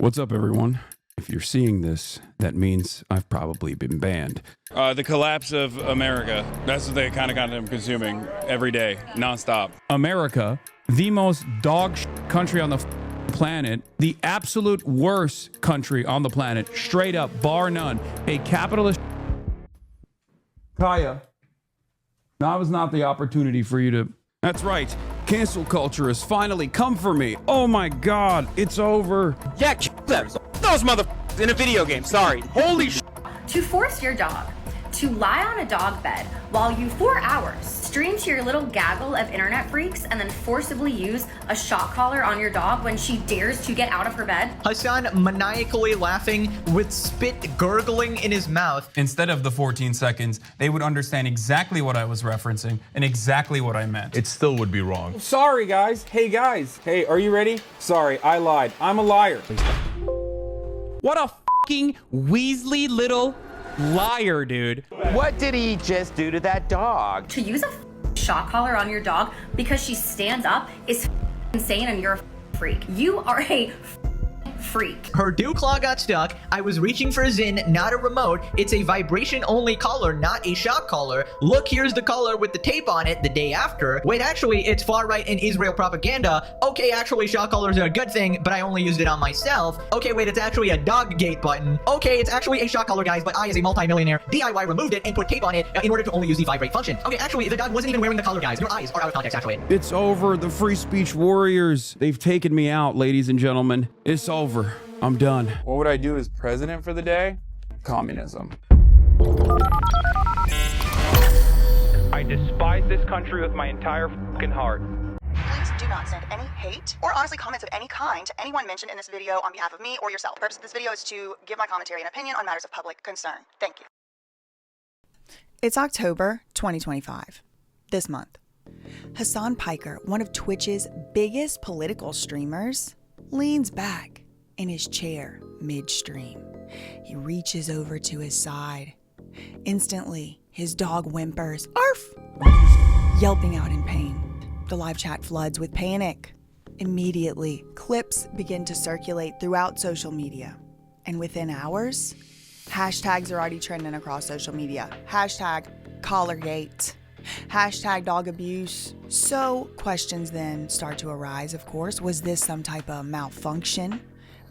What's up, everyone? If you're seeing this, that means I've probably been banned. The collapse of America. That's what they kind of got them consuming every day, nonstop. America, the most dog country on the planet, the absolute worst country on the planet, straight up, bar none, a capitalist. Kaya, now was not the opportunity for you to. That's right. Cancel culture has finally come for me. Oh my God, it's over. Yeah, those motherfuckers in a video game. Sorry. Holy sh. To force your dog to lie on a dog bed while you, for hours, stream to your little gaggle of internet freaks and then forcibly use a shock collar on your dog when she dares to get out of her bed. Hasan maniacally laughing with spit gurgling in his mouth. Instead of the 14 seconds, they would understand exactly what I was referencing and exactly what I meant. It still would be wrong. Sorry, guys. Hey, are you ready? Sorry, I lied. I'm a liar. What a fucking Weasley little liar, dude. What did he just do to that dog? To use a shock collar on your dog because she stands up is insane and you're a freak. You are a freak. Her dew claw got stuck. I was reaching for a Zin, not a remote. It's a vibration only collar, not a shock collar. Look, here's the collar with the tape on it the day after. Wait, actually, it's far right and Israel propaganda. Okay, actually, shock collars are a good thing, but I only used it on myself. Okay, wait, it's actually a dog gate button. Okay, it's actually a shock collar, guys, but I, as a multi-millionaire DIY, removed it and put tape on it in order to only use the vibrate function. Okay, actually, the dog wasn't even wearing the collar, guys. Your eyes are out of context, actually. It's over. The free speech warriors. They've taken me out, ladies and gentlemen. It's over. I'm done. What would I do as president for the day? Communism. I despise this country with my entire fucking heart. Please do not send any hate or honestly comments of any kind to anyone mentioned in this video on behalf of me or yourself. The purpose of this video is to give my commentary and opinion on matters of public concern. Thank you. It's October 2025. This month, Hasan Piker, one of Twitch's biggest political streamers, leans back in his chair midstream. He reaches over to his side. Instantly, his dog whimpers, "Arf!" yelping out in pain. The live chat floods with panic. Immediately, clips begin to circulate throughout social media. And within hours, hashtags are already trending across social media. Hashtag Collargate. Hashtag dog abuse. So questions then start to arise, of course. Was this some type of malfunction?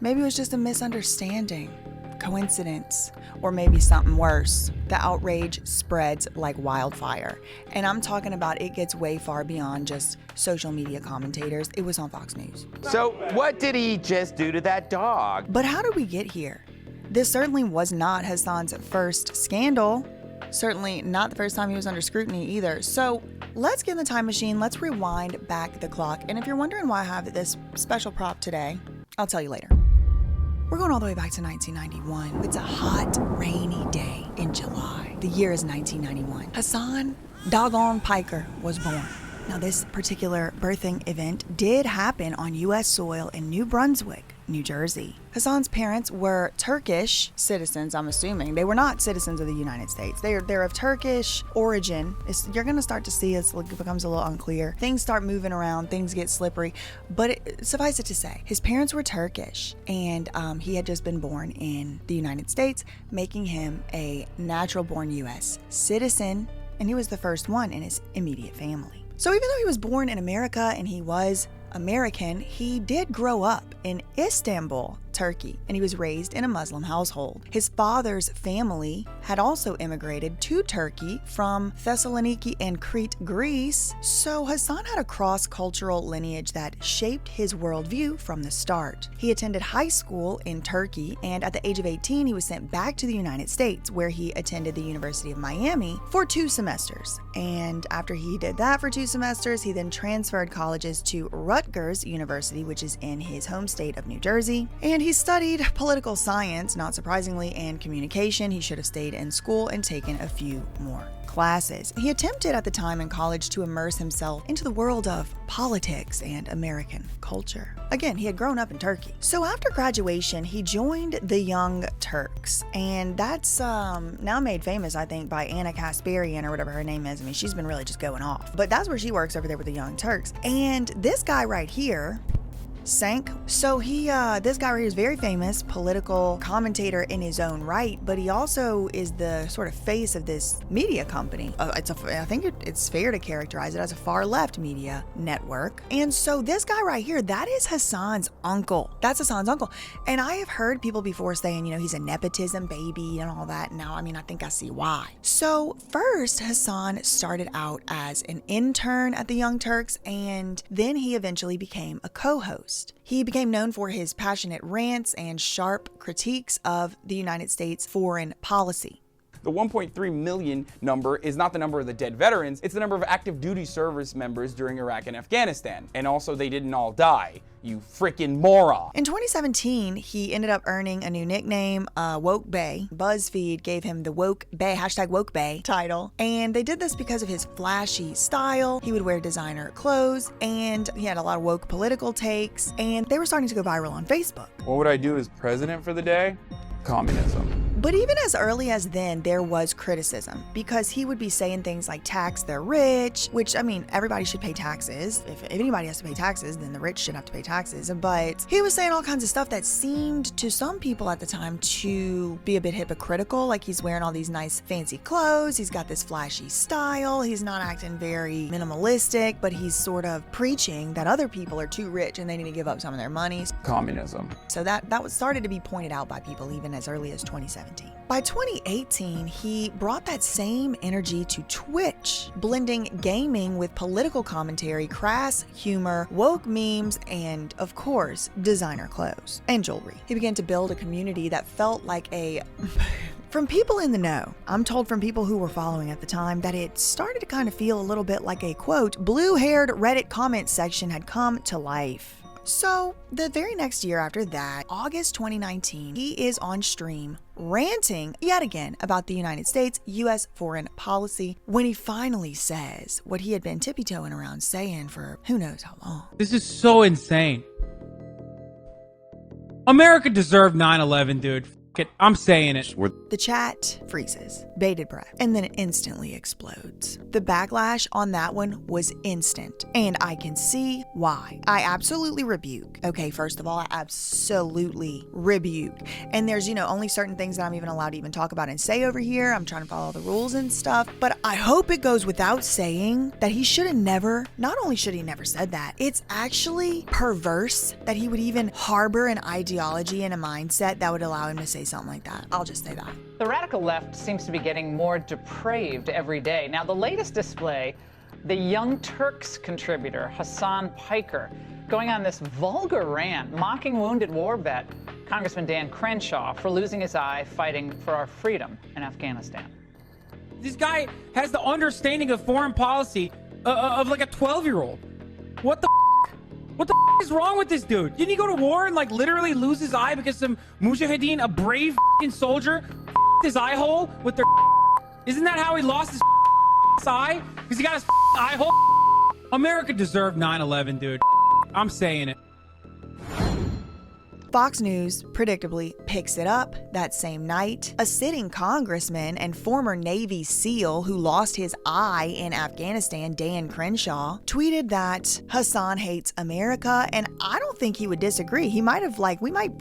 Maybe it was just a misunderstanding, coincidence, or maybe something worse. The outrage spreads like wildfire. And I'm talking about it gets way far beyond just social media commentators. It was on Fox News. So what did he just do to that dog? But how did we get here? This certainly was not Hasan's first scandal. Certainly not the first time he was under scrutiny either. So let's get in the time machine. Let's rewind back the clock. And if you're wondering why I have this special prop today, I'll tell you later. We're going all the way back to 1991. It's a hot, rainy day in July. The year is 1991. Hasan doggone Piker was born. Now, this particular birthing event did happen on U.S. soil in New Brunswick, New Jersey. Hasan's parents were Turkish citizens, I'm assuming. They were not citizens of the United States. They're of Turkish origin. You're going to start to see it becomes a little unclear. Things start moving around. Things get slippery. But suffice it to say, his parents were Turkish, and he had just been born in the United States, making him a natural-born U.S. citizen, and he was the first one in his immediate family. So even though he was born in America and he was American, he did grow up in Istanbul, Turkey, and he was raised in a Muslim household. His father's family had also immigrated to Turkey from Thessaloniki and Crete, Greece, so Hasan had a cross-cultural lineage that shaped his worldview from the start. He attended high school in Turkey, and at the age of 18, he was sent back to the United States, where he attended the University of Miami for 2 semesters. And after he did that for 2 semesters, he then transferred colleges to Rutgers University, which is in his home state of New Jersey, and he studied political science, not surprisingly, and communication. He should have stayed in school and taken a few more classes. He attempted at the time in college to immerse himself into the world of politics and American culture. Again, he had grown up in Turkey. So after graduation, he joined the Young Turks, and that's now made famous, I think, by Anna Kasparian or whatever her name is. I mean, she's been really just going off. But that's where she works over there with the Young Turks. And this guy right here, sank. So this guy right here is very famous political commentator in his own right, but he also is the sort of face of this media company. I think it's fair to characterize it as a far left media network. And so this guy right here, that is Hasan's uncle. That's Hasan's uncle. And I have heard people before saying, he's a nepotism baby and all that. Now, I think I see why. So first, Hasan started out as an intern at the Young Turks, and then he eventually became a co-host. He became known for his passionate rants and sharp critiques of the United States foreign policy. The 1.3 million number is not the number of the dead veterans, it's the number of active duty service members during Iraq and Afghanistan. And also, they didn't all die, you freaking moron. In 2017, he ended up earning a new nickname, Woke Bae. BuzzFeed gave him the Woke Bae, #WokeBae title. And they did this because of his flashy style. He would wear designer clothes, and he had a lot of woke political takes, and they were starting to go viral on Facebook. What would I do as president for the day? Communism. But even as early as then, there was criticism because he would be saying things like tax the rich, which, everybody should pay taxes. If anybody has to pay taxes, then the rich should have to pay taxes. But he was saying all kinds of stuff that seemed to some people at the time to be a bit hypocritical. Like, he's wearing all these nice fancy clothes. He's got this flashy style. He's not acting very minimalistic, but he's sort of preaching that other people are too rich and they need to give up some of their money. Communism. So that was started to be pointed out by people even as early as 2017. By 2018, he brought that same energy to Twitch, blending gaming with political commentary, crass humor, woke memes, and, of course, designer clothes and jewelry. He began to build a community that felt like a... From people in the know, I'm told from people who were following at the time that it started to kind of feel a little bit like a, quote, blue-haired Reddit comment section had come to life. So, the very next year after that, August 2019, he is on stream ranting yet again about the United States, U.S. foreign policy, when he finally says what he had been tippy-toeing around saying for who knows how long. This is so insane. America deserved 9/11, dude. F it, I'm saying it. The chat freezes, bated breath, and then it instantly explodes. The backlash on that one was instant, and I can see why. I absolutely rebuke. Okay, first of all, I absolutely rebuke. And there's, only certain things that I'm even allowed to even talk about and say over here. I'm trying to follow the rules and stuff, but I hope it goes without saying that he should have never, not only should he never said that, it's actually perverse that he would even harbor an ideology and a mindset that would allow him to say something like that. I'll just say that. The radical left seems to be getting more depraved every day. Now, the latest display, the Young Turks contributor, Hasan Piker, going on this vulgar rant, mocking wounded war vet, Congressman Dan Crenshaw, for losing his eye fighting for our freedom in Afghanistan. This guy has the understanding of foreign policy of like a 12-year-old. What the is wrong with this dude? Didn't he go to war and literally lose his eye because some mujahideen, a brave soldier, his eye hole with their? Isn't that how he lost his eye? Because he got his eye hole? America deserved 9/11, dude. I'm saying it. Fox News, predictably, picks it up that same night. A sitting congressman and former Navy SEAL who lost his eye in Afghanistan, Dan Crenshaw, tweeted that Hasan hates America, and I don't think he would disagree. He might have,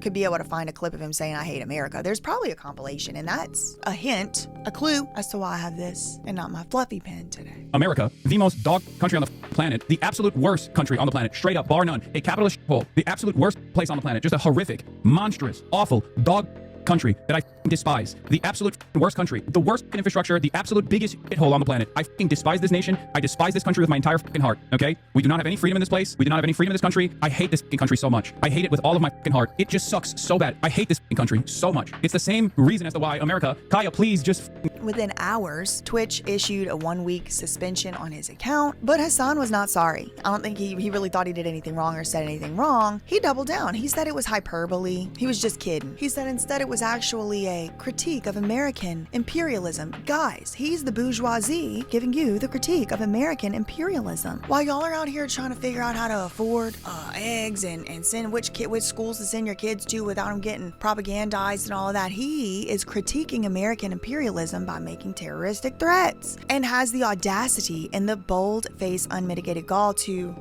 could be able to find a clip of him saying, I hate America. There's probably a compilation, and that's a hint, a clue as to why I have this and not my fluffy pen today. America, the most dog country on the planet, the absolute worst country on the planet, straight up, bar none, a capitalist hole, the absolute worst place on the planet, just a horrific, monstrous, awful, dog country that I despise. The absolute worst country, the worst infrastructure, the absolute biggest hole on the planet. I despise this nation. I despise this country with my entire heart, okay? We do not have any freedom in this place. We do not have any freedom in this country. I hate this country so much. I hate it with all of my heart. It just sucks so bad. I hate this country so much. It's the same reason as to why America, Kaya, please just... Within hours, Twitch issued a 1-week suspension on his account, but Hasan was not sorry. I don't think he really thought he did anything wrong or said anything wrong. He doubled down. He said it was hyperbole. He was just kidding. He said instead it was actually a critique of American imperialism. Guys, he's the bourgeoisie giving you the critique of American imperialism. While y'all are out here trying to figure out how to afford eggs and send which schools to send your kids to without them getting propagandized and all of that, he is critiquing American imperialism by making terroristic threats and has the audacity and the bold-faced unmitigated gall to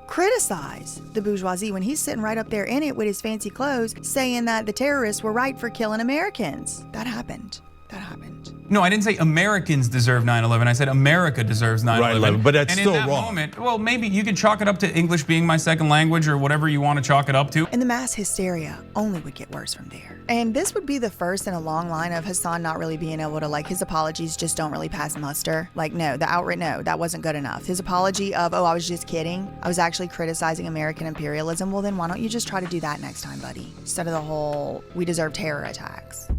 criticize the bourgeoisie when he's sitting right up there in it with his fancy clothes saying that the terrorists were right for killing Americans. That happened. That happened. No, I didn't say Americans deserve 9/11. I said America deserves 9/11. Right, but that's and still in that wrong. Moment, well, maybe you can chalk it up to English being my second language or whatever you want to chalk it up to. And the mass hysteria only would get worse from there. And this would be the first in a long line of Hasan not really being able to, like, his apologies just don't really pass muster. Like, no, the outright no, that wasn't good enough. His apology of, oh, I was just kidding. I was actually criticizing American imperialism. Well, then why don't you just try to do that next time, buddy? Instead of the whole, we deserve terror attacks.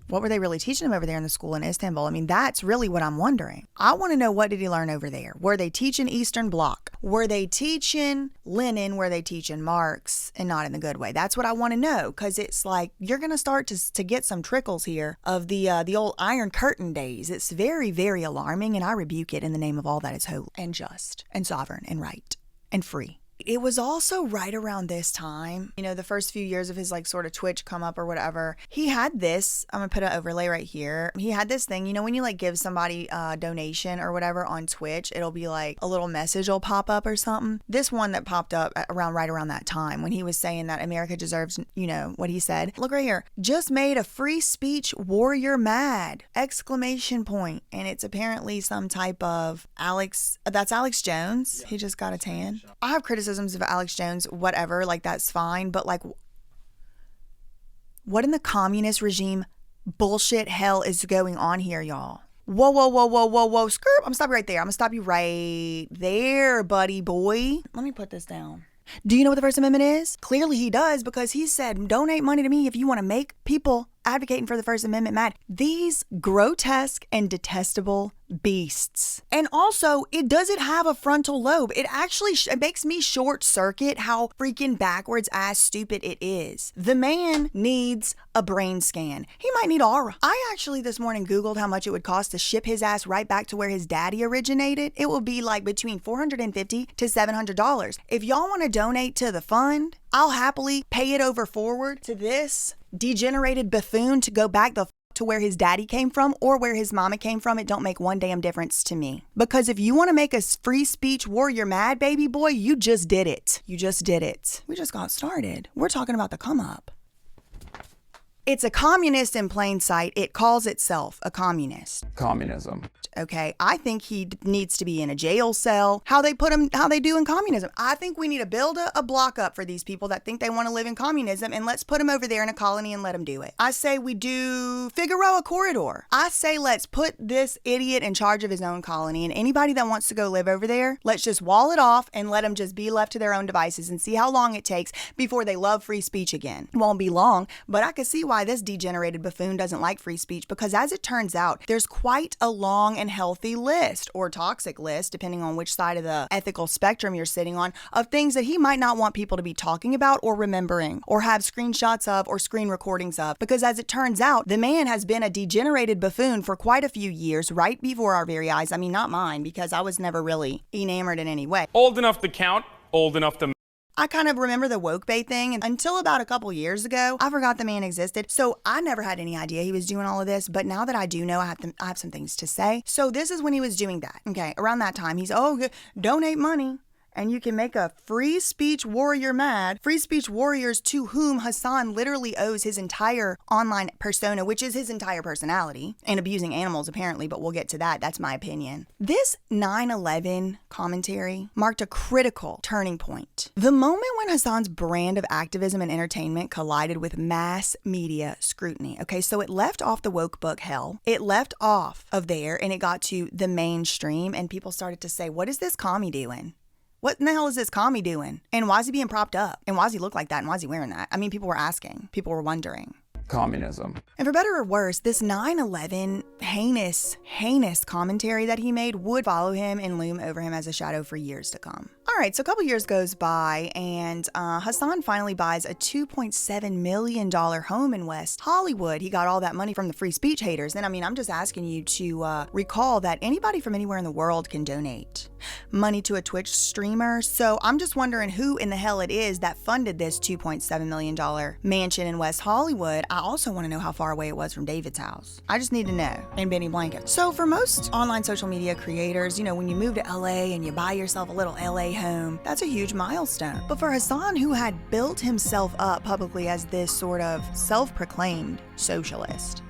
What were they really teaching him over there in the school in Istanbul? I mean, that's really what I'm wondering. I want to know, what did he learn over there? Were they teaching Eastern Bloc? Were they teaching Lenin? Were they teaching Marx? And not in the good way. That's what I want to know, because it's like you're going to start to get some trickles here of the old Iron Curtain days. It's very, very alarming, and I rebuke it in the name of all that is holy and just and sovereign and right and free. It was also right around this time, you know, the first few years of his like sort of Twitch come up or whatever. He had this, I'm gonna put an overlay right here. He had this thing, you know, when you like give somebody a donation or whatever on Twitch, it'll be like a little message will pop up or something. This one that popped up right around that time when he was saying that America deserves, you know, what he said. Look right here. Just made a free speech warrior mad! Exclamation point. And it's apparently some type of that's Alex Jones. He just got a tan. I have criticisms of Alex Jones, whatever, like that's fine, but like what in the communist regime bullshit hell is going on here, y'all? Whoa, skirt. I'm gonna stop you right there. I'm gonna stop you right there, buddy boy. Let me put this down. Do you know what the First Amendment is? Clearly he does, because he said, donate money to me if you want to make people advocating for the First Amendment mad. These grotesque and detestable beasts. And also, does it have a frontal lobe? It actually it makes me short circuit how freaking backwards ass stupid it is. The man needs a brain scan. He might need aura. I actually this morning Googled how much it would cost to ship his ass right back to where his daddy originated. It would be like between $450 to $700. If y'all want to donate to the fund, I'll happily pay it over forward to this degenerated buffoon to go back to where his daddy came from or where his mama came from. It don't make one damn difference to me. Because if you want to make a free speech warrior mad, baby boy, you just did it. You just did it. We just got started. We're talking about the come up. It's a communist in plain sight. It calls itself a communist. Communism. Okay, I think he needs to be in a jail cell. How they do in communism. I think we need to build a block up for these people that think they want to live in communism, and let's put them over there in a colony and let them do it. I say we do Figueroa Corridor. I say let's put this idiot in charge of his own colony, and anybody that wants to go live over there, let's just wall it off and let them just be left to their own devices and see how long it takes before they love free speech again. It won't be long, but I can see why this degenerated buffoon doesn't like free speech, because as it turns out, there's quite a long and healthy list, or toxic list, depending on which side of the ethical spectrum you're sitting on, of things that he might not want people to be talking about or remembering or have screenshots of or screen recordings of. Because as it turns out, the man has been a degenerated buffoon for quite a few years right before our very eyes. I mean, not mine, because I was never really enamored in any way. Old enough to count, old enough to... I kind of remember the woke bae thing, and until about a couple years ago, I forgot the man existed. So I never had any idea he was doing all of this. But now that I do know, I have some things to say. So this is when he was doing that. Okay, around that time, he's, donate money. And you can make a free speech warrior mad. Free speech warriors to whom Hasan literally owes his entire online persona, which is his entire personality, and abusing animals apparently, but we'll get to that. That's my opinion. This 9/11 commentary marked a critical turning point. The moment when Hasan's brand of activism and entertainment collided with mass media scrutiny. Okay, so it left off the woke book hell. It left off of there and it got to the mainstream, and people started to say, what is this commie doing? What in the hell is this commie doing? And why is he being propped up? And why does he look like that? And why is he wearing that? I mean, people were asking. People were wondering. Communism. And for better or worse, this 9/11 heinous commentary that he made would follow him and loom over him as a shadow for years to come. All right, so a couple years goes by, and Hasan finally buys a $2.7 million home in West Hollywood. He got all that money from the free speech haters. And I mean, I'm just asking you to recall that anybody from anywhere in the world can donate money to a Twitch streamer. So I'm just wondering who in the hell it is that funded this $2.7 million mansion in West Hollywood. I also want to know how far away it was from David's house. I just need to know. And Benny Blanket. So for most online social media creators, you know, when you move to LA and you buy yourself a little LA home, that's a huge milestone. But for Hasan, who had built himself up publicly as this sort of self-proclaimed socialist,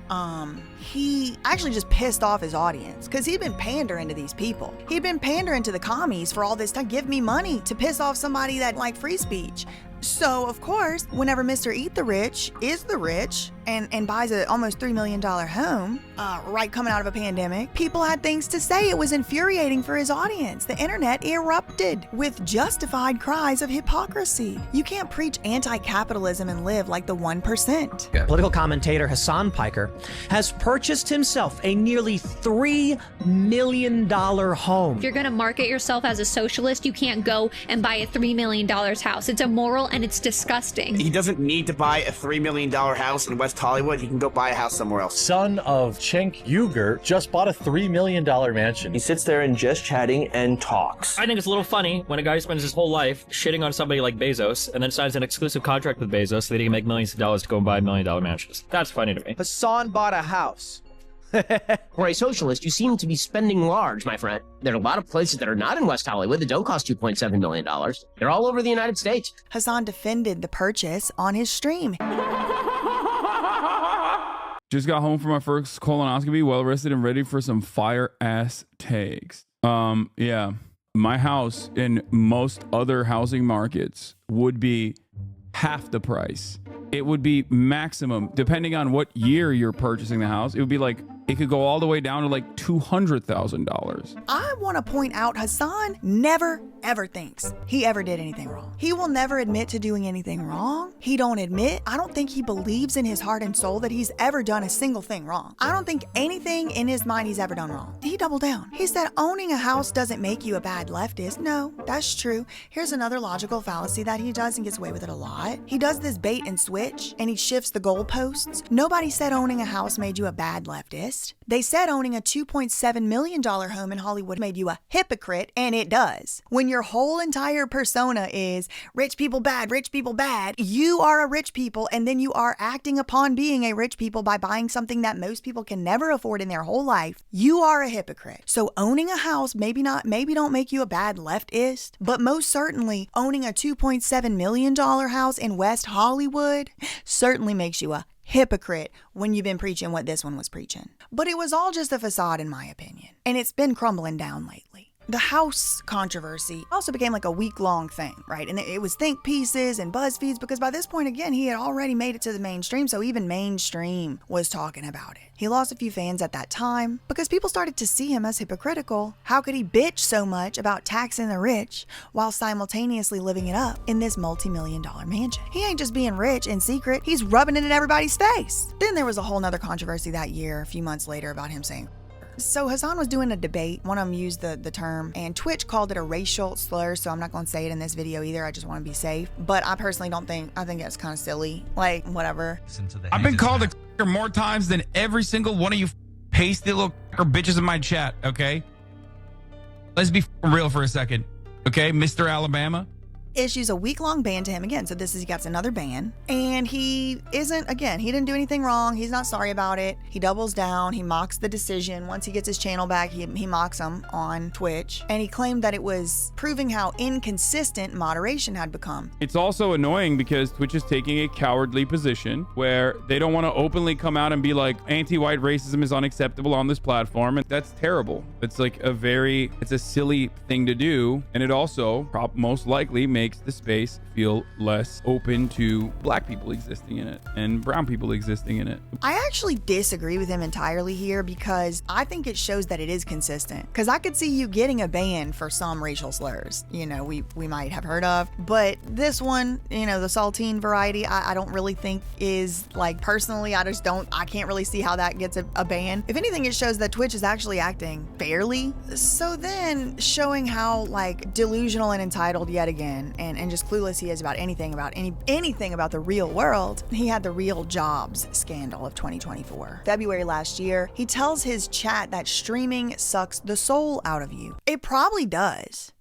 he actually just pissed off his audience because he'd been pandering to these people. He'd been pandering to the commies for all this time. Give me money to piss off somebody that liked free speech. So, of course, whenever Mr. Eat the Rich is the rich and buys an almost $3 million home, right coming out of a pandemic, people had things to say. It was infuriating for his audience. The internet erupted with justified cries of hypocrisy. You can't preach anti-capitalism and live like the 1%. Political commentator Hasan Piker has purchased himself a nearly $3 million home. If you're going to market yourself as a socialist, you can't go and buy a $3 million house. It's immoral and it's disgusting. He doesn't need to buy a $3 million house in West Hollywood. He can go buy a house somewhere else. Son of Cenk Uygur just bought a $3 million mansion. He sits there and just chatting and talks. I think it's a little funny when a guy spends his whole life shitting on somebody like Bezos and then signs an exclusive contract with Bezos so that he can make millions of dollars to go and buy $1 million mansions. That's funny to me. Hasan bought a house. For a socialist, you seem to be spending large, my friend. There are a lot of places that are not in West Hollywood that don't cost $2.7 million. They're all over the United States. Hasan defended the purchase on his stream. Just got home from my first colonoscopy, well rested and ready for some fire ass takes. Yeah, my house in most other housing markets would be half the price. It would be maximum, depending on what year you're purchasing the house, it would be like, it could go all the way down to like $200,000. I want to point out Hasan never, ever thinks he ever did anything wrong. He will never admit to doing anything wrong. He don't admit. I don't think he believes in his heart and soul that he's ever done a single thing wrong. I don't think anything in his mind he's ever done wrong. He doubled down. He said owning a house doesn't make you a bad leftist. No, that's true. Here's another logical fallacy that he does and gets away with it a lot. He does this bait and switch and he shifts the goalposts. Nobody said owning a house made you a bad leftist. They said owning a $2.7 million home in Hollywood made you a hypocrite, and it does. When your whole entire persona is rich people bad, you are a rich people, and then you are acting upon being a rich people by buying something that most people can never afford in their whole life. You are a hypocrite. So owning a house maybe don't make you a bad leftist, but most certainly owning a $2.7 million house in West Hollywood certainly makes you a hypocrite when you've been preaching what this one was preaching. But it was all just a facade in my opinion, and it's been crumbling down lately. The house controversy also became like a week-long thing, right? And it was think pieces and BuzzFeeds because by this point, again, he had already made it to the mainstream, so even mainstream was talking about it. He lost a few fans at that time because people started to see him as hypocritical. How could he bitch so much about taxing the rich while simultaneously living it up in this multi-million-dollar mansion? He ain't just being rich in secret, he's rubbing it in everybody's face. Then there was a whole nother controversy that year, a few months later, about him saying, so Hasan was doing a debate. One of them used the term, and Twitch called it a racial slur, so I'm not going to say it in this video either. I just want to be safe. But I personally I think that's kind of silly. Like, whatever. I've been called a c***er more times than every single one of you pasty little c***er bitches in my chat, okay? Let's be real for a second, okay, Mr. Alabama? Issues a week-long ban to him again. So he gets another ban, and he didn't do anything wrong. He's not sorry about it. He doubles down. He mocks the decision. Once he gets his channel back, he mocks him on Twitch, and he claimed that it was proving how inconsistent moderation had become. It's also annoying because Twitch is taking a cowardly position where they don't want to openly come out and be like, anti-white racism is unacceptable on this platform, and that's terrible. It's like it's a silly thing to do, and it also most likely makes the space feel less open to black people existing in it and brown people existing in it. I actually disagree with him entirely here because I think it shows that it is consistent. Because I could see you getting a ban for some racial slurs, you know, we might have heard of. But this one, you know, the saltine variety, I don't really think is, like, personally, I can't really see how that gets a ban. If anything, it shows that Twitch is actually acting fairly. So then showing how, like, delusional and entitled yet again and just clueless he is about anything about the real world. He had the Real Jobs scandal of 2024. February last year, he tells his chat that streaming sucks the soul out of you. It probably does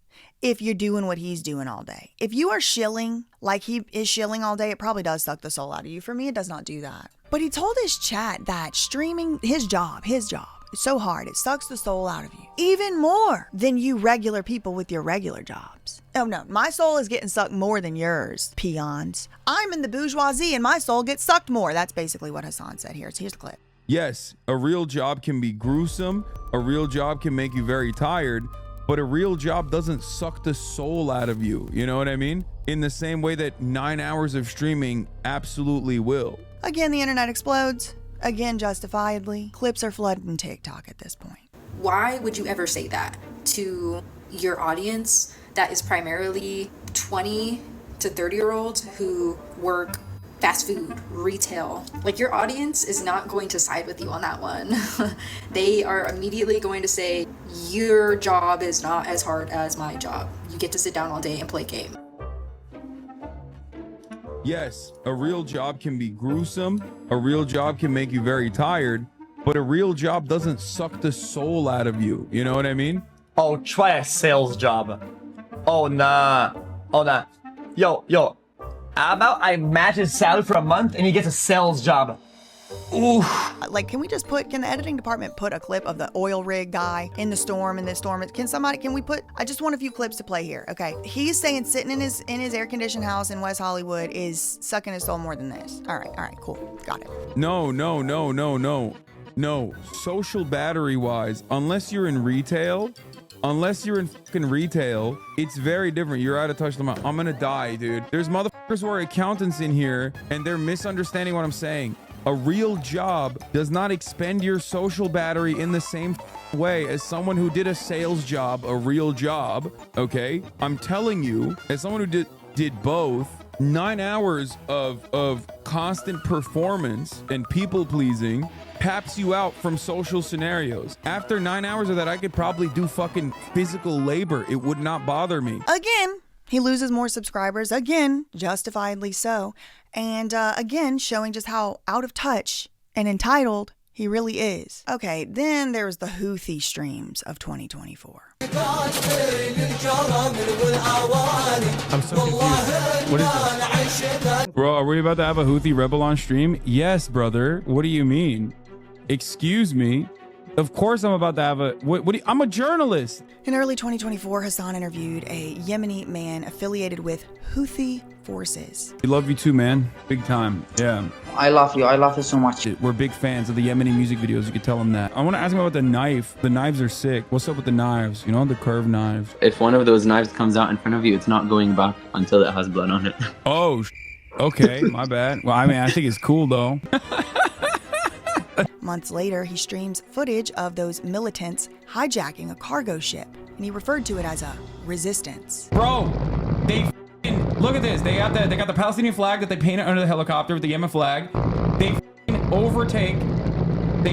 if you're doing what he's doing all day. If you are shilling like he is shilling all day, it probably does suck the soul out of you. For me, it does not do that. But he told his chat that streaming, his job, it's so hard, it sucks the soul out of you. Even more than you regular people with your regular jobs. Oh no, my soul is getting sucked more than yours, peons. I'm in the bourgeoisie and my soul gets sucked more. That's basically what Hasan said here. So here's the clip. Yes, a real job can be gruesome. A real job can make you very tired. But a real job doesn't suck the soul out of you. You know what I mean? In the same way that 9 hours of streaming absolutely will. Again, the internet explodes. Again, justifiably. Clips are flooding TikTok at this point. Why would you ever say that to your audience that is primarily 20 to 30-year-olds who work fast food, retail? Like, your audience is not going to side with you on that one. They are immediately going to say, your job is not as hard as my job. You get to sit down all day and play game. Yes, a real job can be gruesome. A real job can make you very tired. But a real job doesn't suck the soul out of you. You know what I mean? Oh, try a sales job. Oh, nah. Yo. How about I match his salary for a month and he gets a sales job? Ooh. Like, can the editing department put a clip of the oil rig guy in the storm, I just want a few clips to play here, okay? He's saying sitting in his air-conditioned house in West Hollywood is sucking his soul more than this. All right, cool, got it. No. Social battery wise, unless you're in fucking retail, it's very different. You're out of touch. I'm gonna die, dude. There's motherfuckers who are accountants in here and they're misunderstanding what I'm saying. A real job does not expend your social battery in the same way as someone who did a sales job, a real job, okay? I'm telling you, as someone who did both, 9 hours of constant performance and people pleasing taps you out from social scenarios. After 9 hours of that, I could probably do fucking physical labor. It would not bother me. Again, he loses more subscribers, again, justifiably so, and again, showing just how out of touch and entitled he really is. Okay, then there's the Houthi streams of 2024. I'm so confused. What is this? Bro, are we about to have a Houthi rebel on stream? Yes, brother. What do you mean? Excuse me? Of course I'm about to have I'm a journalist. In early 2024, Hasan interviewed a Yemeni man affiliated with Houthi forces. We love you too, man. Big time. Yeah. I love you. I love you so much. We're big fans of the Yemeni music videos. You could tell them that. I want to ask him about the knife. The knives are sick. What's up with the knives? You know, the curved knives. If one of those knives comes out in front of you, it's not going back until it has blood on it. Oh, okay. My bad. Well, I mean, I think it's cool though. Months later, he streams footage of those militants hijacking a cargo ship, and he referred to it as a resistance. Bro, look at this. They got the Palestinian flag that they painted under the helicopter with the Yemen flag. They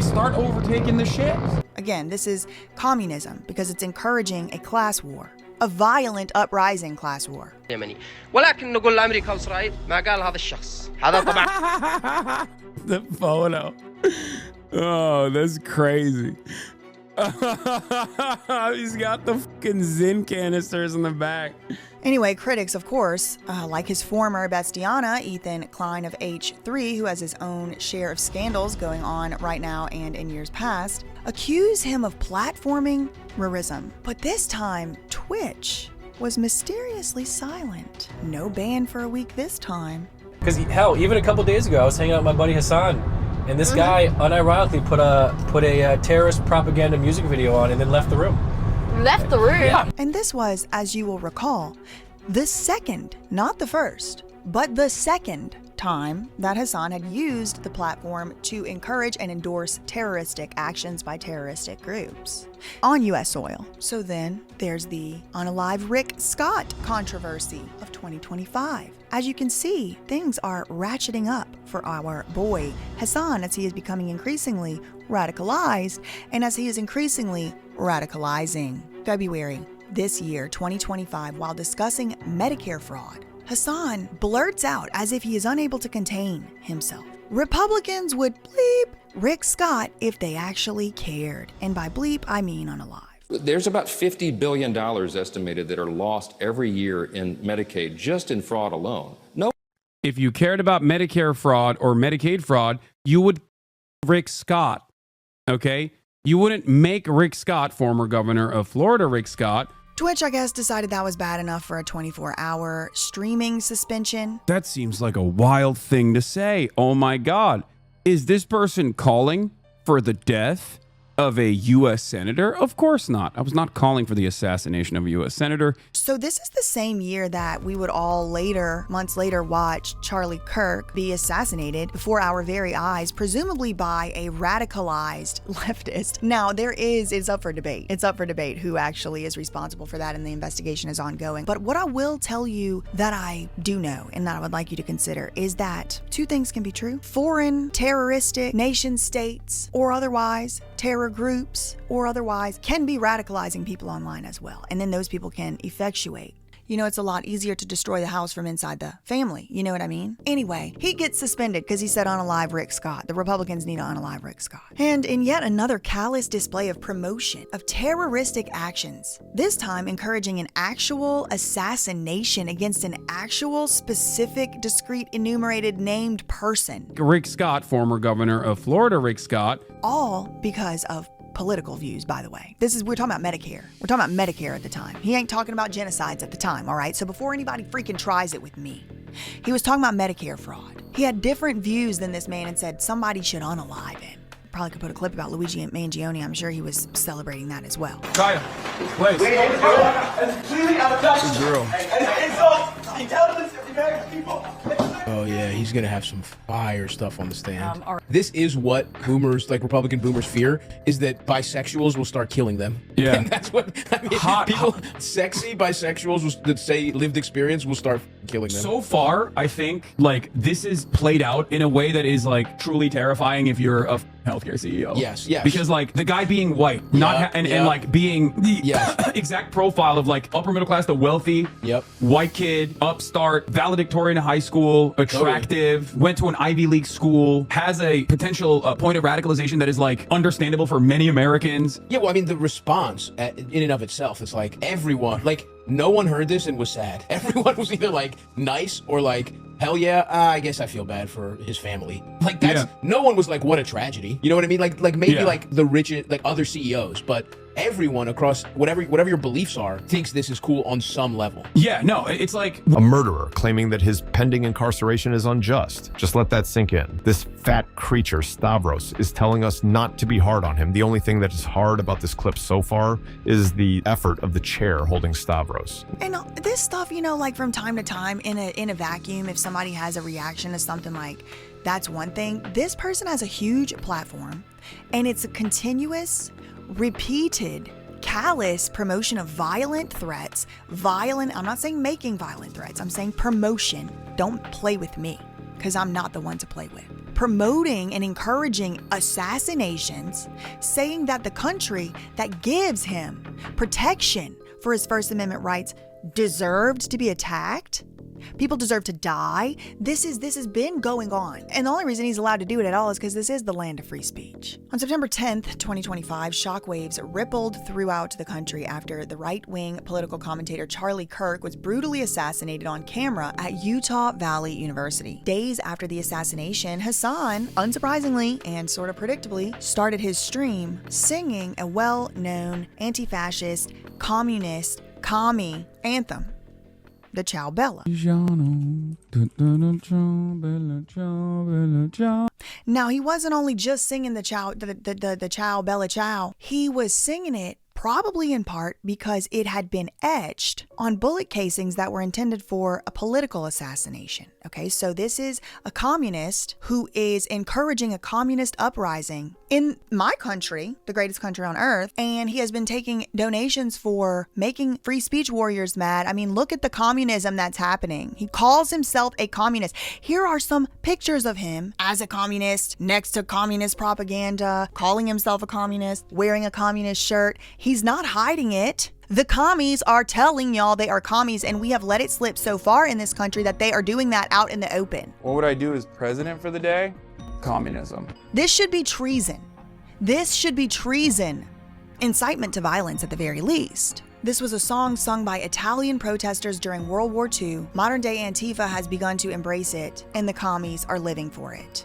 start overtaking the ships. Again, this is communism because it's encouraging a class war, a violent uprising class war. يمني ولكن نقول لأمريكا وإسرائيل ما قال هذا الشخص هذا طبعا. The photo. Oh, that's crazy. He's got the fucking Zin canisters in the back. Anyway, critics, of course, like his former bestiana, Ethan Klein of H3, who has his own share of scandals going on right now and in years past, accuse him of platforming racism. But this time, Twitch was mysteriously silent. No ban for a week this time. Because hell, even a couple days ago, I was hanging out with my buddy Hasan, and this guy unironically put a terrorist propaganda music video on and then left the room. Left the room? Yeah. And this was, as you will recall, The second, not the first, but the second time that Hasan had used the platform to encourage and endorse terroristic actions by terroristic groups on U.S. soil. So then there's the unalive Rick Scott controversy of 2025. As you can see, things are ratcheting up for our boy Hasan as he is becoming increasingly radicalized and as he is increasingly radicalizing. February this year, 2025, while discussing Medicare fraud, Hasan blurts out as if he is unable to contain himself. Republicans would bleep Rick Scott if they actually cared. And by bleep, I mean unalive. There's about $50 billion estimated that are lost every year in Medicaid, just in fraud alone. No. If you cared about Medicare fraud or Medicaid fraud, you would Rick Scott, okay? You wouldn't make Rick Scott, former governor of Florida, Rick Scott. Twitch, I guess, decided that was bad enough for a 24-hour streaming suspension. That seems like a wild thing to say. Oh my God. Is this person calling for the death of a U.S. senator? Of course not. I was not calling for the assassination of a U.S. senator. So this is the same year that we would all months later, watch Charlie Kirk be assassinated before our very eyes, presumably by a radicalized leftist. Now, it's up for debate. It's up for debate who actually is responsible for that, and the investigation is ongoing. But what I will tell you that I do know, and that I would like you to consider, is that two things can be true. Foreign, terroristic, nation states, or otherwise, terror groups or otherwise can be radicalizing people online as well. And then those people can effectuate. You know, it's a lot easier to destroy the house from inside the family. You know what I mean? Anyway, he gets suspended because he said unalive Rick Scott. The Republicans need to unalive Rick Scott. And in yet another callous display of promotion of terroristic actions, this time encouraging an actual assassination against an actual specific, discrete, enumerated, named person. Rick Scott, former governor of Florida, Rick Scott. All because of political views, by the way. We're talking about Medicare. We're talking about Medicare at the time. He ain't talking about genocides at the time, all right? So before anybody freaking tries it with me, he was talking about Medicare fraud. He had different views than this man and said somebody should unalive him. Probably could put a clip about Luigi Mangione. I'm sure he was celebrating that as well. Kaya, please. It's clearly out of touch. Girl. And so, the intelligence of the American people. Oh yeah, he's gonna have some fire stuff on the stand. This is what boomers, like Republican boomers, fear, is that bisexuals will start killing them. Yeah. And that's what, I mean, sexy bisexuals that say lived experience will start killing them. So far, I think, like, this is played out in a way that is, like, truly terrifying if you're a healthcare CEO. Yes, yes. Because, like, the guy being white, and like, being the exact profile of, like, upper middle class, the wealthy, white kid, upstart, valedictorian in high school, attractive, went to an Ivy League school, has a potential point of radicalization that is, like, understandable for many Americans. Yeah, well, I mean, the response in and of itself is like everyone, like, no one heard this and was sad. Everyone was either like nice or like, hell yeah, I guess I feel bad for his family. Like, that's no one was like, what a tragedy. You know what I mean? Like maybe like the rich, like other CEOs, but everyone across whatever your beliefs are thinks this is cool on some level. Yeah, no, it's like a murderer claiming that his pending incarceration is unjust. Just let that sink in. This fat creature, Stavros, is telling us not to be hard on him. The only thing that is hard about this clip so far is the effort of the chair holding Stavros. And this stuff, you know, like from time to time in a vacuum, if somebody has a reaction to something, like, that's one thing. This person has a huge platform, and it's a continuous, repeated, callous promotion of violent threats. I'm not saying making violent threats, I'm saying promotion. Don't play with me, because I'm not the one to play with. Promoting and encouraging assassinations, saying that the country that gives him protection for his First Amendment rights deserved to be attacked. People deserve to die. This has been going on. And the only reason he's allowed to do it at all is because this is the land of free speech. On September 10th, 2025, shockwaves rippled throughout the country after the right-wing political commentator Charlie Kirk was brutally assassinated on camera at Utah Valley University. Days after the assassination, Hasan, unsurprisingly and sort of predictably, started his stream singing a well-known anti-fascist, communist, commie anthem, the Ciao Bella. Now, he wasn't only just singing the Ciao Bella Ciao, he was singing it probably in part because it had been etched on bullet casings that were intended for a political assassination. Okay, so this is a communist who is encouraging a communist uprising in my country, the greatest country on earth, and he has been taking donations for making free speech warriors mad. I mean, look at the communism that's happening. He calls himself a communist. Here are some pictures of him as a communist, next to communist propaganda, calling himself a communist, wearing a communist shirt. He's not hiding it. The commies are telling y'all they are commies, and we have let it slip so far in this country that they are doing that out in the open. What would I do as president for the day? Communism. This should be treason. This should be treason. Incitement to violence at the very least. This was a song sung by Italian protesters during World War II. Modern day Antifa has begun to embrace it, and the commies are living for it.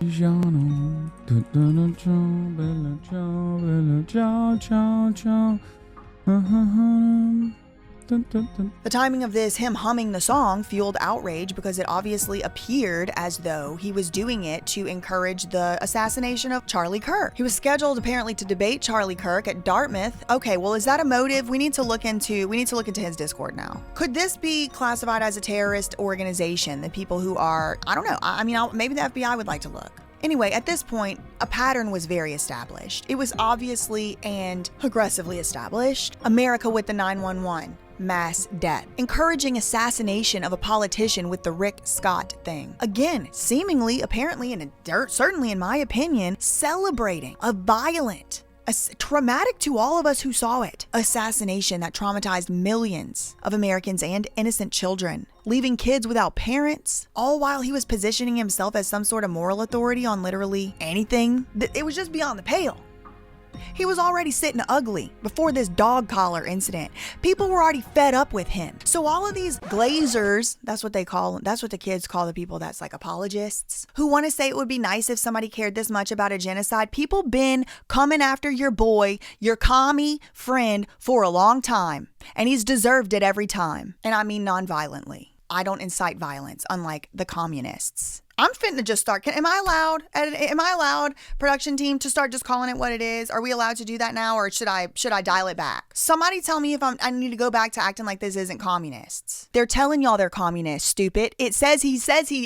The timing of this, him humming the song, fueled outrage because it obviously appeared as though he was doing it to encourage the assassination of Charlie Kirk. He was scheduled apparently to debate Charlie Kirk at Dartmouth. Okay, well, is that a motive? We need to look into his Discord now. Could this be classified as a terrorist organization? The people who are, I don't know. I mean, maybe the FBI would like to look. Anyway, at this point, a pattern was very established. It was obviously and aggressively established. America with the 911. Mass death, encouraging assassination of a politician with the Rick Scott thing. Again, seemingly, apparently, and certainly in my opinion, celebrating a violent, traumatic to all of us who saw it, assassination that traumatized millions of Americans and innocent children, leaving kids without parents, all while he was positioning himself as some sort of moral authority on literally anything. It was just beyond the pale. He was already sitting ugly before this dog collar incident. People were already fed up with him. So all of these glazers, that's what the kids call the people that's like apologists, who want to say it would be nice if somebody cared this much about a genocide. People been coming after your boy, your commie friend, for a long time. And he's deserved it every time. And I mean non-violently. I don't incite violence, unlike the communists. I'm fitting to just start. Am I allowed, production team, to start just calling it what it is? Are we allowed to do that now, or should I dial it back? Somebody tell me if I need to go back to acting like this isn't communists. They're telling y'all they're communists, stupid. It says he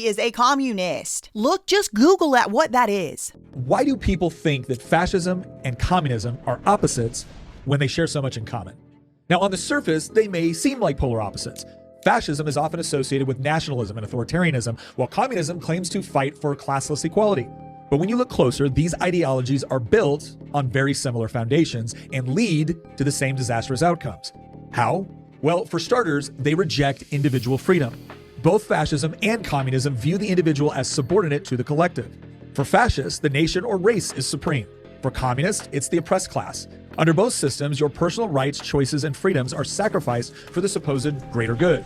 is a communist. Look, just Google at what that is. Why do people think that fascism and communism are opposites when they share so much in common? Now, on the surface, they may seem like polar opposites. Fascism is often associated with nationalism and authoritarianism, while communism claims to fight for classless equality. But when you look closer, these ideologies are built on very similar foundations and lead to the same disastrous outcomes. How? Well, for starters, they reject individual freedom. Both fascism and communism view the individual as subordinate to the collective. For fascists, the nation or race is supreme. For communists, it's the oppressed class. Under both systems, your personal rights, choices, and freedoms are sacrificed for the supposed greater good.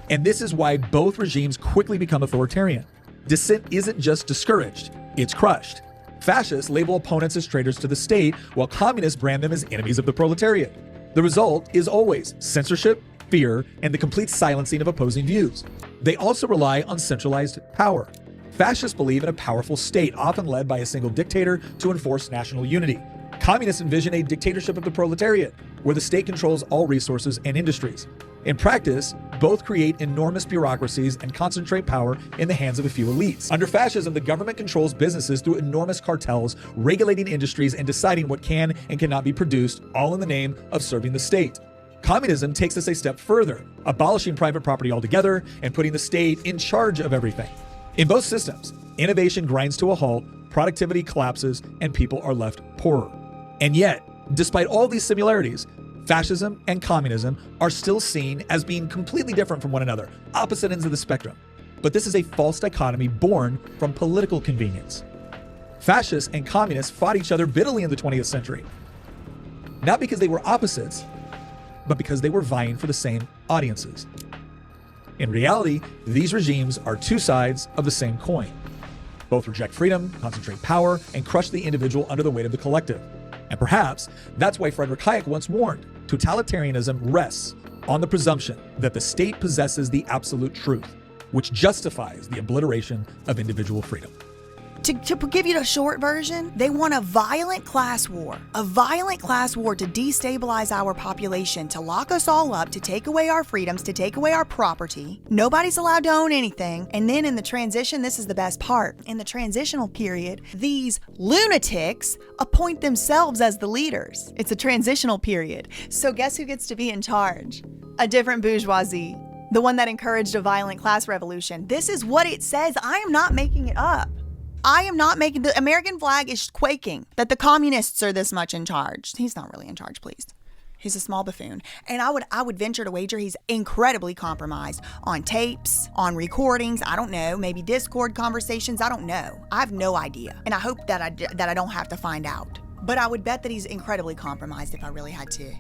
And this is why both regimes quickly become authoritarian. Dissent isn't just discouraged, it's crushed. Fascists label opponents as traitors to the state, while communists brand them as enemies of the proletariat. The result is always censorship, fear, and the complete silencing of opposing views. They also rely on centralized power. Fascists believe in a powerful state, often led by a single dictator to enforce national unity. Communists envision a dictatorship of the proletariat, where the state controls all resources and industries. In practice, both create enormous bureaucracies and concentrate power in the hands of a few elites. Under fascism, the government controls businesses through enormous cartels, regulating industries and deciding what can and cannot be produced, all in the name of serving the state. Communism takes this a step further, abolishing private property altogether and putting the state in charge of everything. In both systems, innovation grinds to a halt, productivity collapses, and people are left poorer. And yet, despite all these similarities, fascism and communism are still seen as being completely different from one another, opposite ends of the spectrum. But this is a false dichotomy born from political convenience. Fascists and communists fought each other bitterly in the 20th century, not because they were opposites, but because they were vying for the same audiences. In reality, these regimes are two sides of the same coin. Both reject freedom, concentrate power, and crush the individual under the weight of the collective. And perhaps that's why Friedrich Hayek once warned, totalitarianism rests on the presumption that the state possesses the absolute truth, which justifies the obliteration of individual freedom. To give you the short version, they want a violent class war. A violent class war to destabilize our population, to lock us all up, to take away our freedoms, to take away our property. Nobody's allowed to own anything. And then in the transition, this is the best part. In the transitional period, these lunatics appoint themselves as the leaders. It's a transitional period. So guess who gets to be in charge? A different bourgeoisie. The one that encouraged a violent class revolution. This is what it says. I am not making it up. I am not making the American flag is quaking that the communists are this much in charge. He's not really in charge, please. He's a small buffoon. And I would venture to wager he's incredibly compromised on tapes, on recordings. I don't know, maybe Discord conversations. I don't know. I have no idea. And I hope that I don't have to find out. But I would bet that he's incredibly compromised if I really had to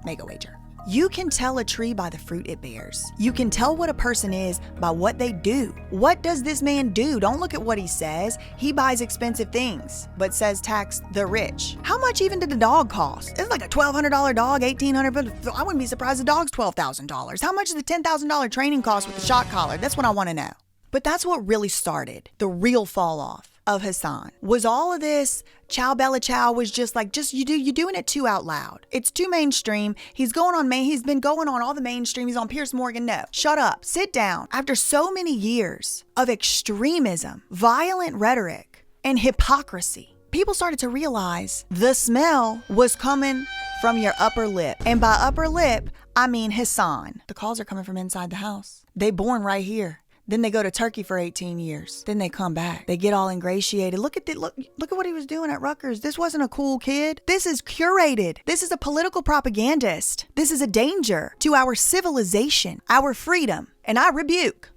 make a wager. You can tell a tree by the fruit it bears. You can tell what a person is by what they do. What does this man do? Don't look at what he says. He buys expensive things, but says tax the rich. How much even did the dog cost? It's like a $1,200 dog, $1,800, but I wouldn't be surprised the dog's $12,000. How much is the $10,000 training cost with the shock collar? That's what I want to know. But that's what really started the real fall off of Hasan. Was all of this Chow Bella Chow was just like, you're doing it too out loud. It's too mainstream. He's been going on all the mainstream. He's on Piers Morgan. No, shut up, sit down. After so many years of extremism, violent rhetoric, and hypocrisy, people started to realize the smell was coming from your upper lip. And by upper lip, I mean Hasan. The calls are coming from inside the house. They born right here. Then they go to Turkey for 18 years. Then they come back. They get all ingratiated. Look at what he was doing at Rutgers. This wasn't a cool kid. This is curated. This is a political propagandist. This is a danger to our civilization, our freedom. And I rebuke.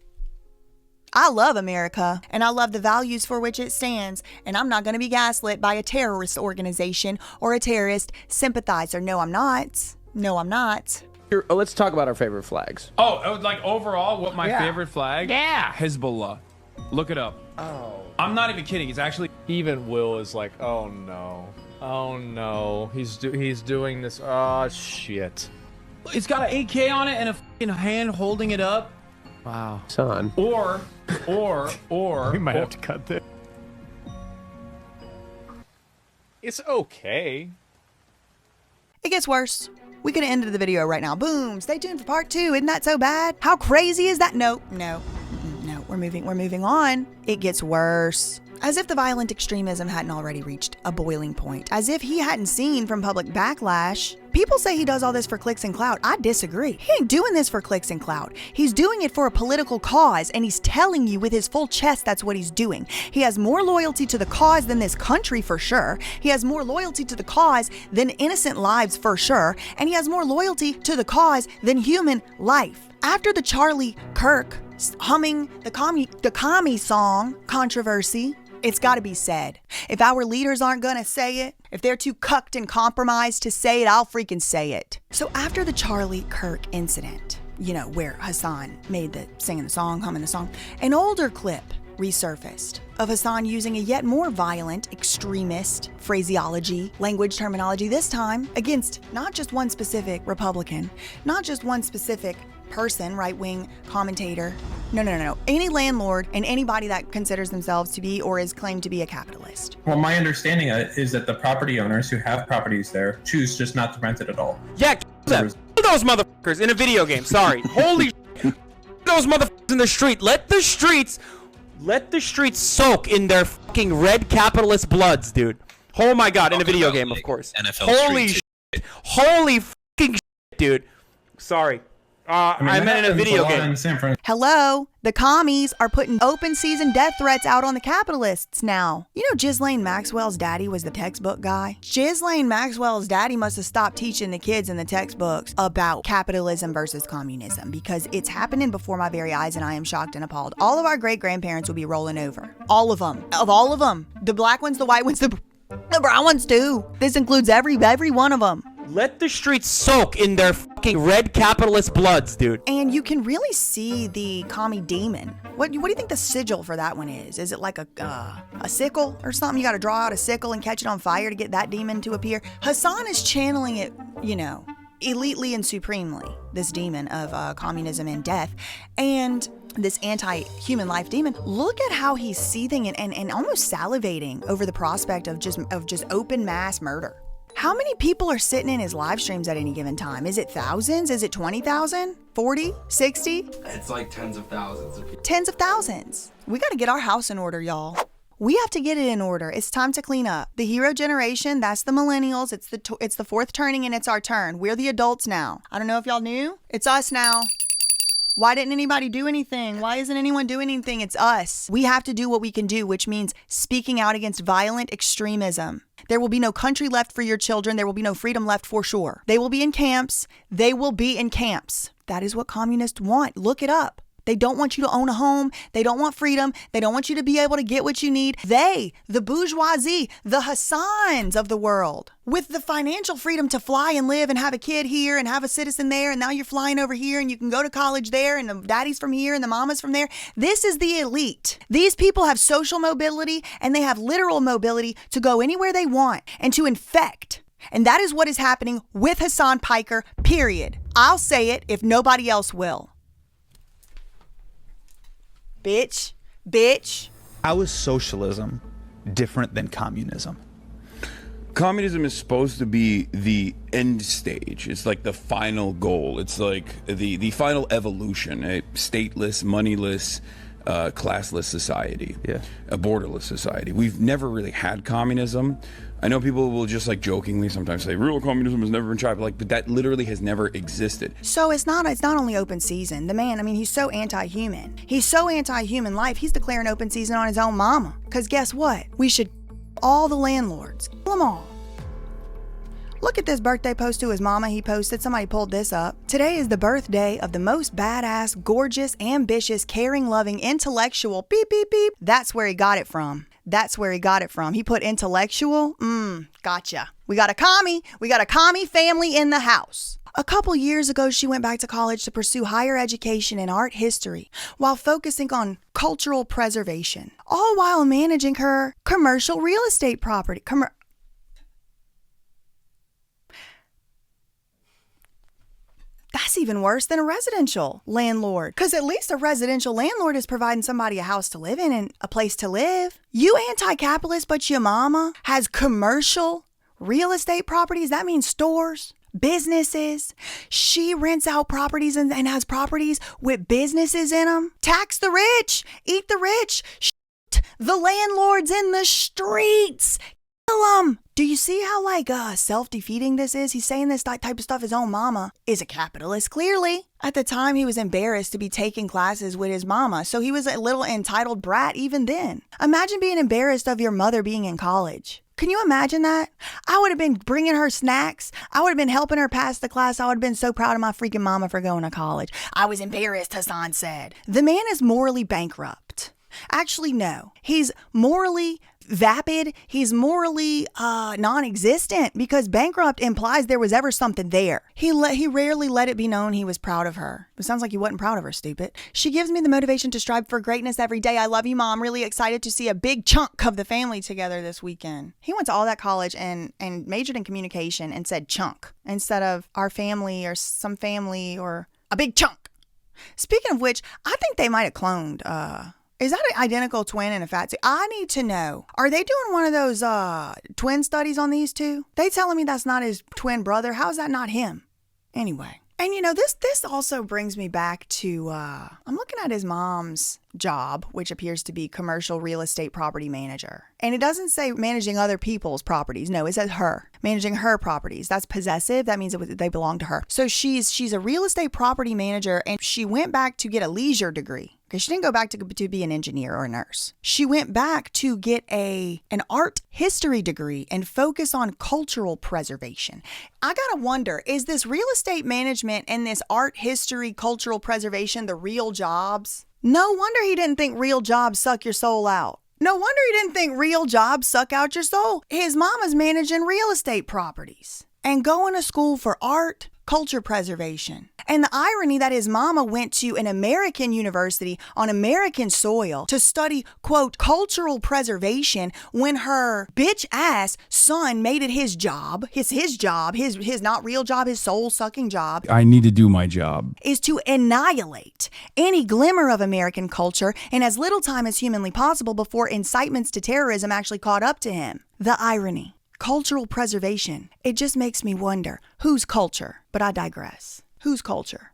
I love America, and I love the values for which it stands, and I'm not going to be gaslit by a terrorist organization or a terrorist sympathizer. No, I'm not. No, I'm not. Let's talk about our favorite flags. Oh, like overall, what my Yeah. favorite flag? Yeah. Hezbollah. Look it up. Oh. I'm not even kidding. It's actually. Even Will is like, oh no. Oh no. He's doing this. Oh shit. It's got an AK on it and a fucking hand holding it up. Wow. Son. Or. We might have to cut this. It's okay. It gets worse. We could have ended the video right now. Boom. Stay tuned for part 2. Isn't that so bad? How crazy is that? No. We're moving on. It gets worse. As if the violent extremism hadn't already reached a boiling point. As if he hadn't seen from public backlash. People say he does all this for clicks and clout. I disagree. He ain't doing this for clicks and clout. He's doing it for a political cause, and he's telling you with his full chest that's what he's doing. He has more loyalty to the cause than this country for sure. He has more loyalty to the cause than innocent lives for sure. And he has more loyalty to the cause than human life. After the Charlie Kirk humming the commie song controversy, it's got to be said. If our leaders aren't going to say it, if they're too cucked and compromised to say it, I'll freaking say it. So after the Charlie Kirk incident, where Hasan made singing the song, humming the song, an older clip resurfaced of Hasan using a yet more violent, extremist phraseology, language terminology, this time against not just one specific Republican, not just one specific person, right-wing commentator. No. Any landlord and anybody that considers themselves to be or is claimed to be a capitalist. Well, my understanding is that the property owners who have properties there choose just not to rent it at all. Yeah, those motherfuckers in a video game. Sorry. Holy those motherfuckers in the street. Let the streets soak in their fucking red capitalist bloods, dude. Oh my god, in a video game, of course. NFL Holy shit. Holy fucking shit, dude. Sorry. I meant in a video game. Hello, the commies are putting open season death threats out on the capitalists now. You know Ghislaine Maxwell's daddy was the textbook guy? Ghislaine Maxwell's daddy must have stopped teaching the kids in the textbooks about capitalism versus communism because it's happening before my very eyes and I am shocked and appalled. All of our great-grandparents will be rolling over. All of them. Of all of them. The black ones, the white ones, the brown ones too. This includes every one of them. Let the streets soak in their fucking red capitalist bloods, dude. And you can really see the commie demon. What do you think the sigil for that one is? Is it like a sickle or something? You got to draw out a sickle and catch it on fire to get that demon to appear. Hasan is channeling it, elitely and supremely, this demon of communism and death. And this anti-human life demon, look at how he's seething and almost salivating over the prospect of just open mass murder. How many people are sitting in his live streams at any given time? Is it thousands? Is it 20,000? 40? 60? It's like tens of thousands of people. Tens of thousands. We got to get our house in order, y'all. We have to get it in order. It's time to clean up. The hero generation, that's the millennials. It's the fourth turning and it's our turn. We're the adults now. I don't know if y'all knew. It's us now. Why didn't anybody do anything? Why isn't anyone doing anything? It's us. We have to do what we can do, which means speaking out against violent extremism. There will be no country left for your children. There will be no freedom left for sure. They will be in camps. They will be in camps. That is what communists want. Look it up. They don't want you to own a home. They don't want freedom. They don't want you to be able to get what you need. They, the bourgeoisie, the Hassans of the world, with the financial freedom to fly and live and have a kid here and have a citizen there, and now you're flying over here and you can go to college there and the daddy's from here and the mama's from there. This is the elite. These people have social mobility and they have literal mobility to go anywhere they want and to infect. And that is what is happening with Hasan Piker, period. I'll say it if nobody else will. Bitch. How is socialism different than communism? Communism is supposed to be the end stage. It's like the final goal. It's like the final evolution. A stateless, moneyless, classless society. Yeah. A borderless society. We've never really had communism. I know people will just like jokingly sometimes say real communism has never been tried, but that literally has never existed. So it's not only open season. The man, I mean, he's so anti-human. He's so anti-human life, he's declaring open season on his own mama. Because guess what? We should all the landlords. Kill them all. Look at this birthday post to his mama he posted. Somebody pulled this up. Today is the birthday of the most badass, gorgeous, ambitious, caring, loving, intellectual, beep, beep, beep. That's where he got it from. He put intellectual. Gotcha. We got a commie family in the house. A couple years ago, she went back to college to pursue higher education in art history while focusing on cultural preservation, all while managing her commercial real estate property. That's even worse than a residential landlord. Because at least a residential landlord is providing somebody a house to live in and a place to live. You anti-capitalist, but your mama has commercial real estate properties. That means stores, businesses. She rents out properties and has properties with businesses in them. Tax the rich, eat the rich, the landlords in the streets. Do you see how self-defeating this is? He's saying this type of stuff. His own mama is a capitalist, clearly. At the time, he was embarrassed to be taking classes with his mama, so he was a little entitled brat even then. Imagine being embarrassed of your mother being in college. Can you imagine that? I would have been bringing her snacks. I would have been helping her pass the class. I would have been so proud of my freaking mama for going to college. I was embarrassed, Hasan said. The man is morally bankrupt. Actually, no. He's morally vapid. He's morally non-existent, because bankrupt implies there was ever something there. He rarely let it be known he was proud of her. It sounds like he wasn't proud of her, stupid. She gives me the motivation to strive for greatness every day. I love you, Mom. Really excited to see a big chunk of the family together this weekend. He went to all that college and majored in communication and said chunk instead of our family or some family or a big chunk. Speaking of which, I think they might have cloned is that an identical twin and a fat suit? I need to know. Are they doing one of those twin studies on these two? They telling me that's not his twin brother. How is that not him? Anyway. And this also brings me back to, I'm looking at his mom's job, which appears to be commercial real estate property manager. And it doesn't say managing other people's properties. No, it says her. Managing her properties. That's possessive. That means they belong to her. So she's a real estate property manager, and she went back to get a leisure degree. Because she didn't go back to be an engineer or a nurse. She went back to get an art history degree and focus on cultural preservation. I gotta wonder, is this real estate management and this art history cultural preservation the real jobs? No wonder he didn't think real jobs suck your soul out. No wonder he didn't think real jobs suck out your soul. His mama's managing real estate properties and going to school for art culture preservation. And the irony that his mama went to an American university on American soil to study, quote, cultural preservation when her bitch ass son made it his job, his not real job, his soul-sucking job. I need to do my job. Is to annihilate any glimmer of American culture in as little time as humanly possible before incitements to terrorism actually caught up to him. The irony. Cultural preservation. It just makes me wonder, whose culture? But I digress. Whose culture?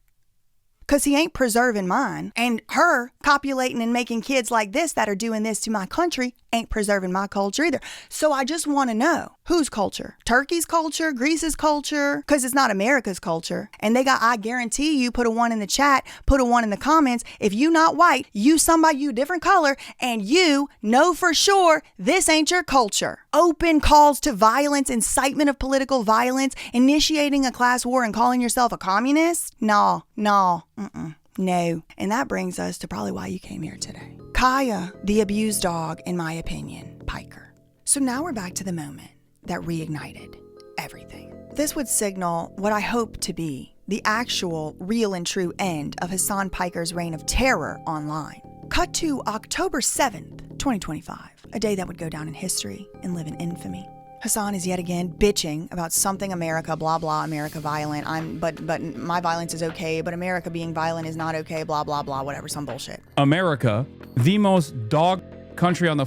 Because he ain't preserving mine. And her copulating and making kids like this that are doing this to my country ain't preserving my culture either. So I just want to know, whose culture? Turkey's culture? Greece's culture? Because it's not America's culture. And they got, I guarantee you, put a 1 in the chat, put a 1 in the comments. If you not white, you somebody, you different color, and you know for sure this ain't your culture. Open calls to violence, incitement of political violence, initiating a class war and calling yourself a communist? No. No. And that brings us to probably why you came here today. Kaya, the abused dog, in my opinion, Piker. So now we're back to the moment that reignited everything. This would signal what I hope to be the actual, real and true end of Hasan Piker's reign of terror online. Cut to October 7th, 2025, a day that would go down in history and live in infamy. Hasan is yet again bitching about something America, blah, blah, America violent. But my violence is okay, but America being violent is not okay, blah, blah, blah, whatever, some bullshit. America, the most dog country on the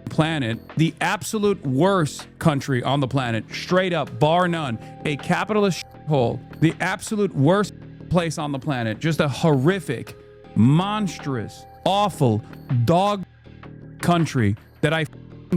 planet, the absolute worst country on the planet, straight up, bar none, a capitalist hole, the absolute worst place on the planet, just a horrific, monstrous, awful dog country that I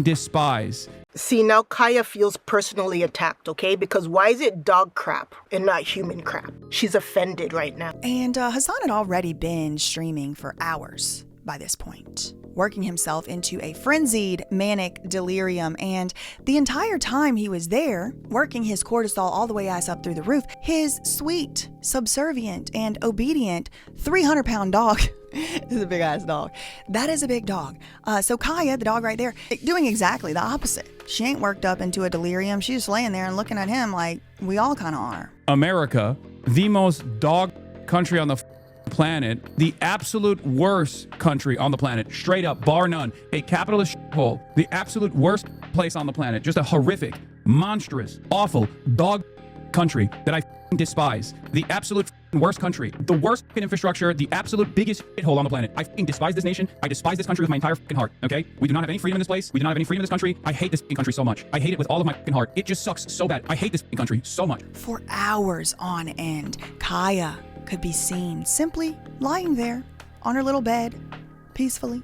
despise. See, now Kaya feels personally attacked, okay? Because why is it dog crap and not human crap? She's offended right now. And Hasan had already been streaming for hours by this point, working himself into a frenzied manic delirium. And the entire time he was there, working his cortisol all the way ass up through the roof, his sweet, subservient, and obedient 300-pound dog is a big ass dog. That is a big dog. So Kaya, the dog right there, doing exactly the opposite. She ain't worked up into a delirium. She's just laying there and looking at him like we all kind of are. America, the most dog country on the planet, the absolute worst country on the planet, straight up, bar none, a capitalist hole, the absolute worst place on the planet, just a horrific, monstrous, awful dog country that I despise, the absolute worst country, the worst infrastructure, the absolute biggest shithole on the planet. I despise this nation. I despise this country with my entire heart, okay? We do not have any freedom in this place. We do not have any freedom in this country. I hate this country so much. I hate it with all of my heart. It just sucks so bad. I hate this country so much. For hours on end, Kaya could be seen simply lying there on her little bed, peacefully.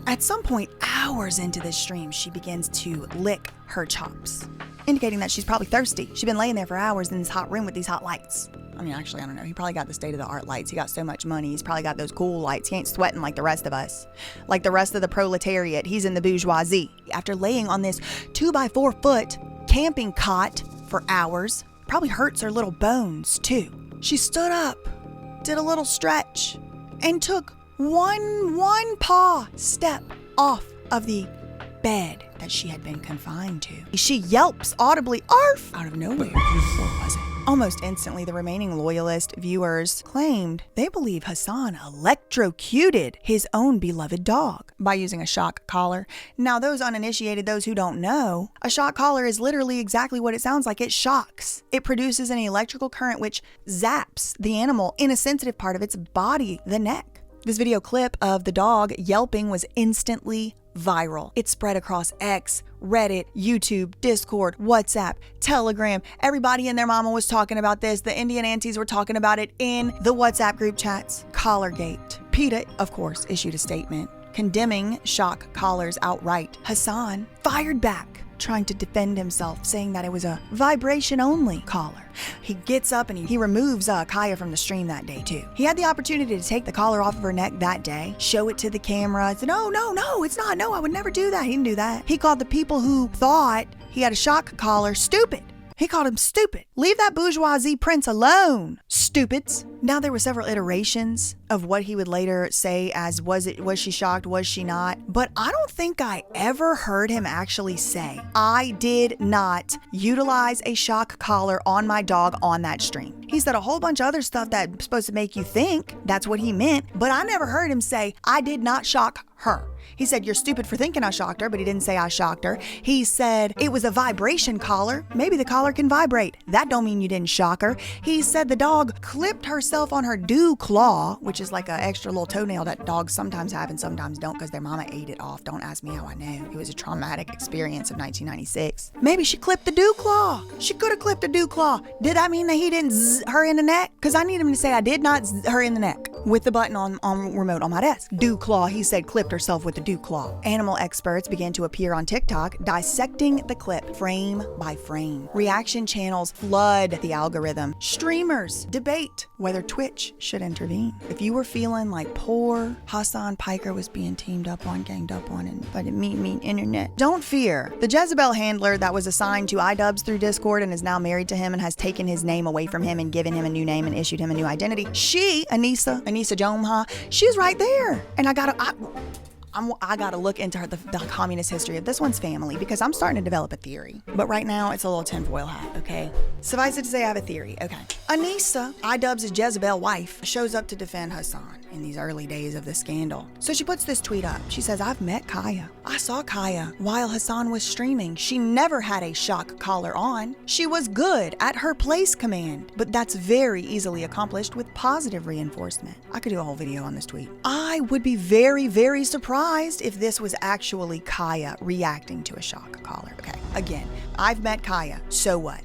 At some point, hours into this stream, she begins to lick her chops, indicating that she's probably thirsty. She's been laying there for hours in this hot room with these hot lights. I mean, actually, I don't know. He probably got the state-of-the-art lights. He got so much money. He's probably got those cool lights. He ain't sweating like the rest of us. Like the rest of the proletariat. He's in the bourgeoisie. After laying on this 2x4 foot camping cot for hours, probably hurts her little bones, too. She stood up, did a little stretch, and took one paw step off of the bed that she had been confined to. She yelps audibly, "Arf!" out of nowhere. Or was it? Almost instantly, the remaining loyalist viewers claimed they believe Hasan electrocuted his own beloved dog by using a shock collar. Now, those uninitiated, those who don't know, a shock collar is literally exactly what it sounds like. It shocks. It produces an electrical current which zaps the animal in a sensitive part of its body, the neck. This video clip of the dog yelping was instantly viral. It spread across X, Reddit, YouTube, Discord, WhatsApp, Telegram. Everybody and their mama was talking about this. The Indian aunties were talking about it in the WhatsApp group chats. Collargate. PETA, of course, issued a statement condemning shock collars outright. Hasan fired back, trying to defend himself, saying that it was a vibration-only collar. He gets up and he removes Kaya from the stream that day, too. He had the opportunity to take the collar off of her neck that day, show it to the camera, and said, no, it's not. No, I would never do that. He didn't do that. He called the people who thought he had a shock collar stupid. He called him stupid. Leave that bourgeoisie prince alone, stupids. Now, there were several iterations of what he would later say as was she shocked, was she not? But I don't think I ever heard him actually say, I did not utilize a shock collar on my dog on that stream. He said a whole bunch of other stuff that's supposed to make you think that's what he meant, but I never heard him say, I did not shock her. He said, you're stupid for thinking I shocked her, but he didn't say I shocked her. He said it was a vibration collar. Maybe the collar can vibrate. That don't mean you didn't shock her. He said the dog clipped herself on her dew claw, which is like an extra little toenail that dogs sometimes have and sometimes don't because their mama ate it off. Don't ask me how I know. It was a traumatic experience of 1996. Maybe she clipped the dew claw. She could have clipped the dew claw. Did that mean that he didn't zzz her in the neck? Because I need him to say I did not zzz her in the neck with the button on remote on my desk. Dew claw, he said, clipped herself with the dew claw. Animal experts began to appear on TikTok dissecting the clip frame by frame. Reaction channels flood the algorithm. Streamers debate whether Twitch should intervene. If you were feeling like poor Hasan Piker was being teamed up on, ganged up on, and by the mean internet, don't fear. The Jezebel handler that was assigned to iDubbbz through Discord and is now married to him and has taken his name away from him and given him a new name and issued him a new identity. She, Anissa Jomha, she's right there. And I gotta look into the communist history of this one's family because I'm starting to develop a theory. But right now, it's a little tinfoil hat, okay? Suffice it to say, I have a theory, okay? Anissa, iDubbbz' Jezebel wife, shows up to defend Hasan in these early days of the scandal. So she puts this tweet up. She says, I've met Kaya. I saw Kaya while Hasan was streaming. She never had a shock collar on. She was good at her place command, but that's very easily accomplished with positive reinforcement. I could do a whole video on this tweet. I would be very, very surprised if this was actually Kaya reacting to a shock collar. Okay, again, I've met Kaya. So what?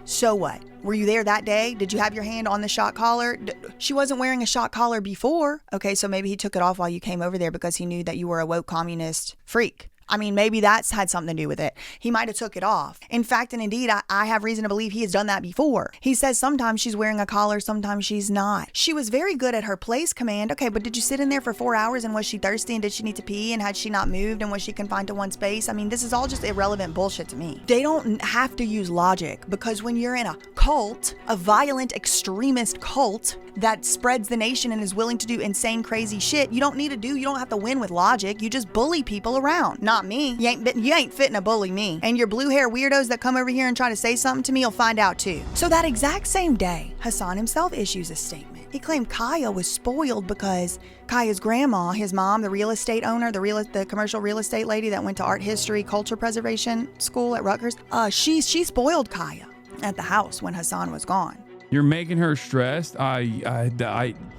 So what? Were you there that day? Did you have your hand on the shock collar? She wasn't wearing a shock collar before. Okay, so maybe he took it off while you came over there because he knew that you were a woke communist freak. I mean, maybe that's had something to do with it. He might have took it off. In fact, and indeed, I have reason to believe he has done that before. He says sometimes she's wearing a collar, sometimes she's not. She was very good at her place command. Okay, but did you sit in there for 4 hours and was she thirsty and did she need to pee and had she not moved and was she confined to one space? I mean, this is all just irrelevant bullshit to me. They don't have to use logic because when you're in a cult, a violent extremist cult that spreads the nation and is willing to do insane, crazy shit, you don't have to win with logic. You just bully people around. Not me. You ain't fitting to bully me. And your blue hair weirdos that come over here and try to say something to me, you'll find out too. So that exact same day, Hasan himself issues a statement. He claimed Kaya was spoiled because Kaya's grandma, his mom, the real estate owner, the commercial real estate lady that went to art history, culture preservation school at Rutgers, she spoiled Kaya at the house when Hasan was gone. You're making her stressed.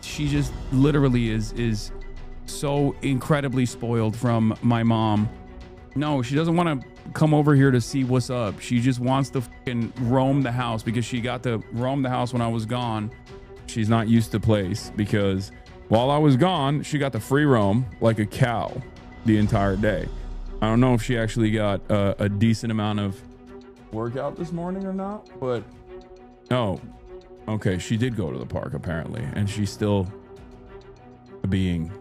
She just literally is so incredibly spoiled from my mom. No, she doesn't want to come over here to see what's up. She just wants to fucking roam the house because she got to roam the house when I was gone. She's not used to place because while I was gone, she got to free roam like a cow the entire day. I don't know if she actually got a decent amount of workout this morning or not, but oh, okay, she did go to the park apparently, and she's still being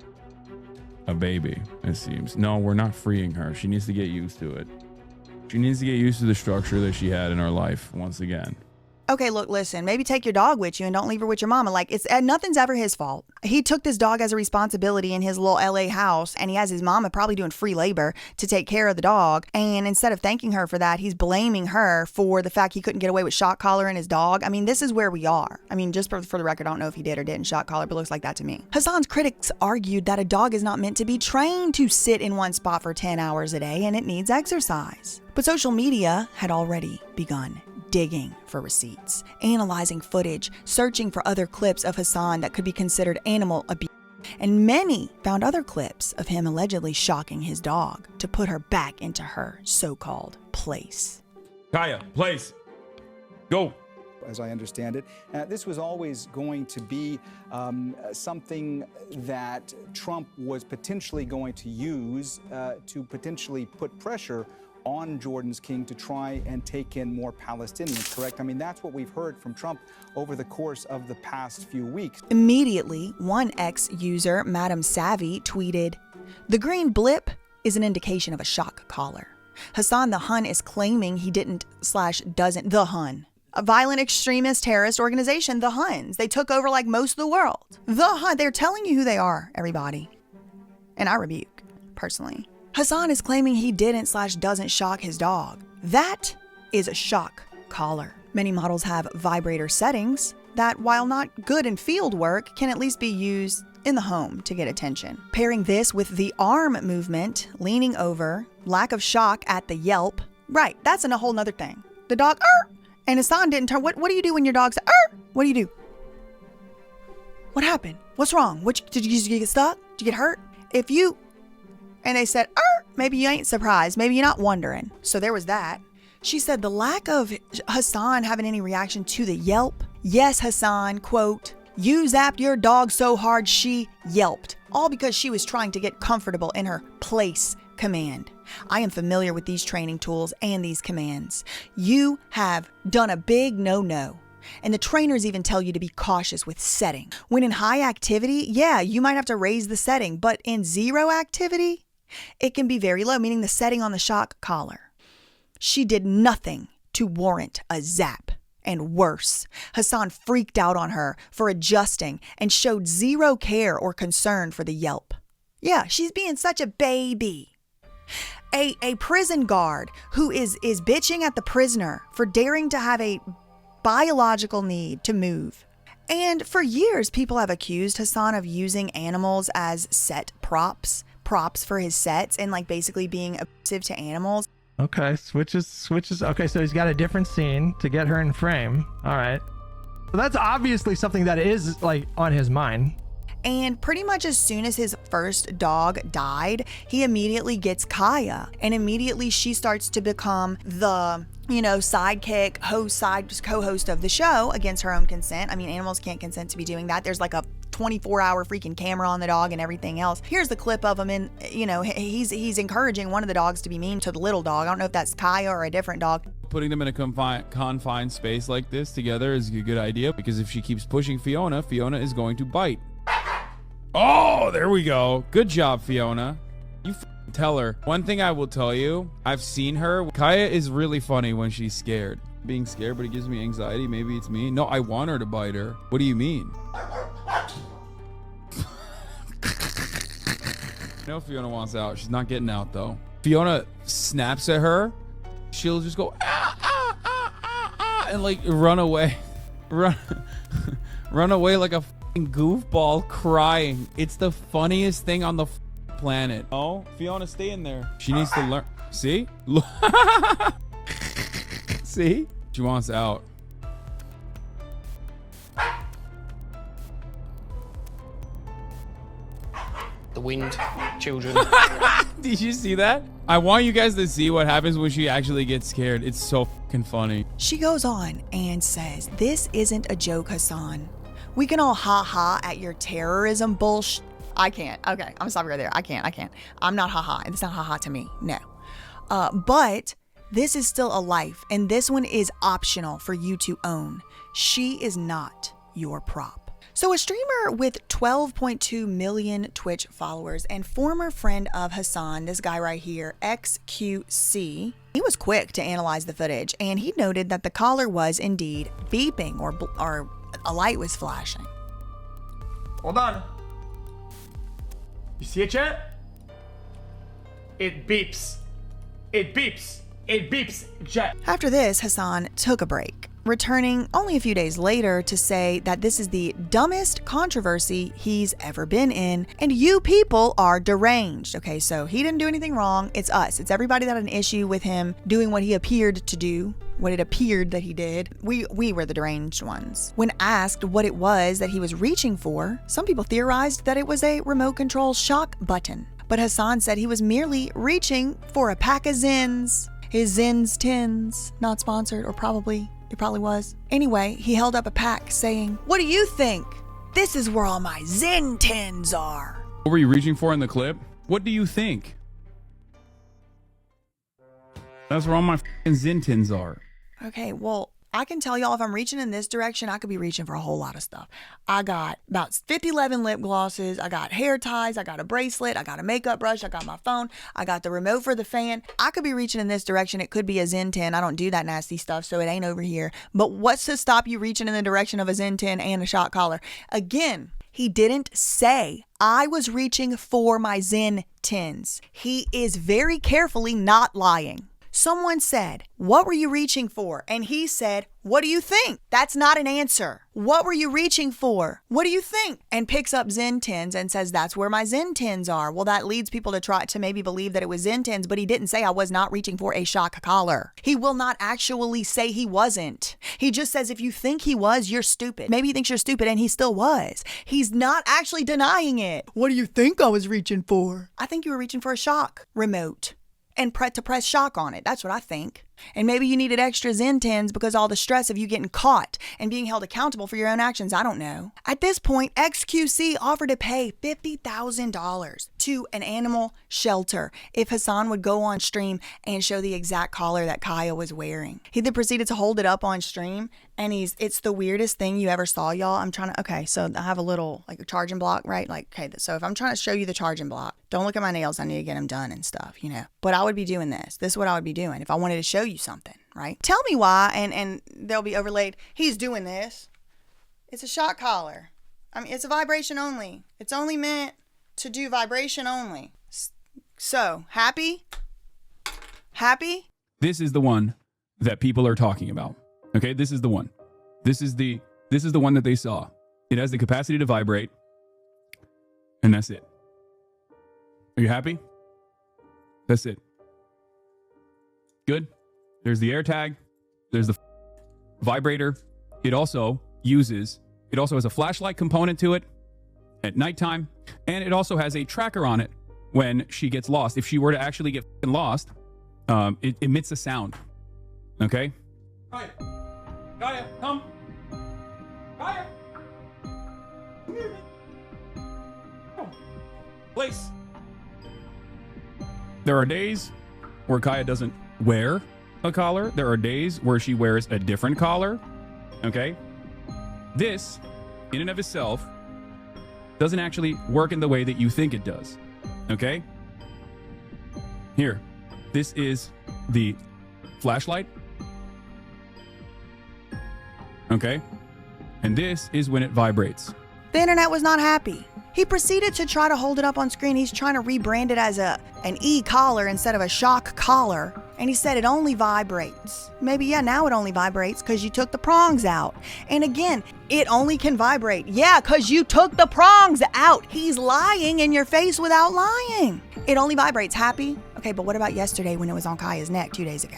a baby, it seems. No, we're not freeing her. She needs to get used to it. She needs to get used to the structure that she had in her life once again. Okay, look, listen, maybe take your dog with you and don't leave her with your mama. Like, nothing's ever his fault. He took this dog as a responsibility in his little LA house, and he has his mama probably doing free labor to take care of the dog. And instead of thanking her for that, he's blaming her for the fact he couldn't get away with shock collar and his dog. I mean, this is where we are. I mean, just for the record, I don't know if he did or didn't shock collar, but it looks like that to me. Hasan's critics argued that a dog is not meant to be trained to sit in one spot for 10 hours a day, and it needs exercise. But social media had already begun digging for receipts, analyzing footage, searching for other clips of Hasan that could be considered animal abuse. And many found other clips of him allegedly shocking his dog to put her back into her so-called place. Kaya, place. Go. As I understand it, this was always going to be something that Trump was potentially going to use to potentially put pressure on Jordan's king to try and take in more Palestinians, correct? I mean, that's what we've heard from Trump over the course of the past few weeks. Immediately, one ex-user, Madam Savvy, tweeted, "The green blip is an indication of a shock collar. Hasan the Hun is claiming he didn't/doesn't, the Hun, a violent extremist terrorist organization, the Huns. They took over like most of the world. The Hun, they're telling you who they are, everybody. And I rebuke, personally. Hasan is claiming he didn't/doesn't shock his dog. That is a shock collar. Many models have vibrator settings that, while not good in field work, can at least be used in the home to get attention. Pairing this with the arm movement, leaning over, lack of shock at the yelp. Right, that's a whole nother thing. The dog, and Hasan didn't turn. What do you do when your dog says, What do you do? What happened? What's wrong? Did you get stuck? Did you get hurt? If you, and they said, maybe you ain't surprised. Maybe you're not wondering. So there was that. She said the lack of Hasan having any reaction to the yelp. Yes, Hasan, quote, you zapped your dog so hard she yelped. All because she was trying to get comfortable in her place command. I am familiar with these training tools and these commands. You have done a big no-no. And the trainers even tell you to be cautious with setting. When in high activity, yeah, you might have to raise the setting, but in zero activity, it can be very low, meaning the setting on the shock collar. She did nothing to warrant a zap. And worse, Hasan freaked out on her for adjusting and showed zero care or concern for the yelp. Yeah, she's being such a baby. A prison guard who is bitching at the prisoner for daring to have a biological need to move. And for years, people have accused Hasan of using animals as set props for his sets and like basically being abusive to animals. Okay, switches. Okay, so he's got a different scene to get her in frame. All right. So that's obviously something that is like on his mind. And pretty much as soon as his first dog died, he immediately gets Kaya. And immediately she starts to become the, sidekick, co-host of the show against her own consent. I mean, animals can't consent to be doing that. There's like a 24-hour freaking camera on the dog and everything else. Here's the clip of him in, he's encouraging one of the dogs to be mean to the little dog. I don't know if that's Kaya or a different dog. Putting them in a confined space like this together is a good idea because if she keeps pushing Fiona is going to bite. Oh, there we go. Good job, Fiona. You tell her. One thing I will tell you, I've seen her. Kaya is really funny when she's scared. Being scared, but it gives me anxiety. Maybe it's me. No, I want her to bite her. What do you mean? No, Fiona wants out. She's not getting out, though. Fiona snaps at her. She'll just go, and like run away. Run away like a goofball crying. It's the funniest thing on the planet. Oh, Fiona, stay in there. She needs to learn. See? See? She wants out. The wind, children. Did you see that? I want you guys to see what happens when she actually gets scared. It's so fucking funny. She goes on and says, this isn't a joke, Hasan. We can all ha-ha at your terrorism bullshit. I can't. Okay, I'm stopping right there. I can't. I'm not ha-ha. It's not ha-ha to me. No. But this is still a life, and this one is optional for you to own. She is not your prop. So a streamer with 12.2 million Twitch followers and former friend of Hasan, this guy right here, XQC, he was quick to analyze the footage, and he noted that the collar was indeed beeping or a light was flashing. Hold on. You see it, chat? It beeps. It beeps. It beeps, chat. After this, Hasan took a break, returning only a few days later to say that this is the dumbest controversy he's ever been in, and you people are deranged. Okay, so he didn't do anything wrong. It's us. It's everybody that had an issue with him doing what he appeared to do, what it appeared that he did. We were the deranged ones. When asked what it was that he was reaching for, some people theorized that it was a remote control shock button. But Hasan said he was merely reaching for a pack of Zins. His Zins tins, not sponsored, or probably, it probably was. Anyway, he held up a pack saying, "What do you think? This is where all my Zin tins are." What were you reaching for in the clip? What do you think? That's where all my f***ing Zin tins are. Okay, well, I can tell y'all if I'm reaching in this direction, I could be reaching for a whole lot of stuff. I got about 50-11 lip glosses. I got hair ties. I got a bracelet. I got a makeup brush. I got my phone. I got the remote for the fan. I could be reaching in this direction. It could be a Zen 10. I don't do that nasty stuff, so it ain't over here. But what's to stop you reaching in the direction of a Zen 10 and a shock collar? Again, he didn't say I was reaching for my Zen 10s. He is very carefully not lying. Someone said, what were you reaching for? And he said, what do you think? That's not an answer. What were you reaching for? What do you think? And picks up Zen 10s and says, that's where my Zen 10s are. Well, that leads people to try to maybe believe that it was Zen 10s, but he didn't say I was not reaching for a shock collar. He will not actually say he wasn't. He just says, if you think he was, you're stupid. Maybe he thinks you're stupid and he still was. He's not actually denying it. What do you think I was reaching for? I think you were reaching for a shock remote and to press shock on it. That's what I think. And maybe you needed extra Zen 10s because all the stress of you getting caught and being held accountable for your own actions. I don't know. At this point, XQC offered to pay $50,000 to an animal shelter if Hasan would go on stream and show the exact collar that Kaya was wearing. He then proceeded to hold it up on stream, and it's the weirdest thing you ever saw, y'all. Okay, so I have a little like a charging block, right? So if I'm trying to show you the charging block, don't look at my nails. I need to get them done and stuff, But I would be doing this. This is what I would be doing if I wanted to show you something, right? Tell me why, and they'll be overlaid. He's doing this. It's a shock collar. I mean, it's a vibration only. It's only meant to do vibration only. So, happy? Happy? This is the one that people are talking about. Okay, this is the one. This is the one that they saw. It has the capacity to vibrate, and that's it. Are you happy? That's it. Good. There's the air tag. There's the vibrator. It also has a flashlight component to it at nighttime. And it also has a tracker on it when she gets lost. If she were to actually get lost, it emits a sound. Okay? Kaya, come. Kaya. Come here. Come. Place. There are days where Kaya doesn't wear a collar. There are days where she wears a different collar. Okay? This, in and of itself, doesn't actually work in the way that you think it does. Okay? Here. This is the flashlight. Okay? And this is when it vibrates. The internet was not happy. He proceeded to try to hold it up on screen. He's trying to rebrand it as an e-collar instead of a shock collar. And he said it only vibrates. Maybe, now it only vibrates because you took the prongs out. And again, it only can vibrate. Yeah, because you took the prongs out. He's lying in your face without lying. It only vibrates. Happy? Okay, but what about yesterday when it was on Kaya's neck 2 days ago?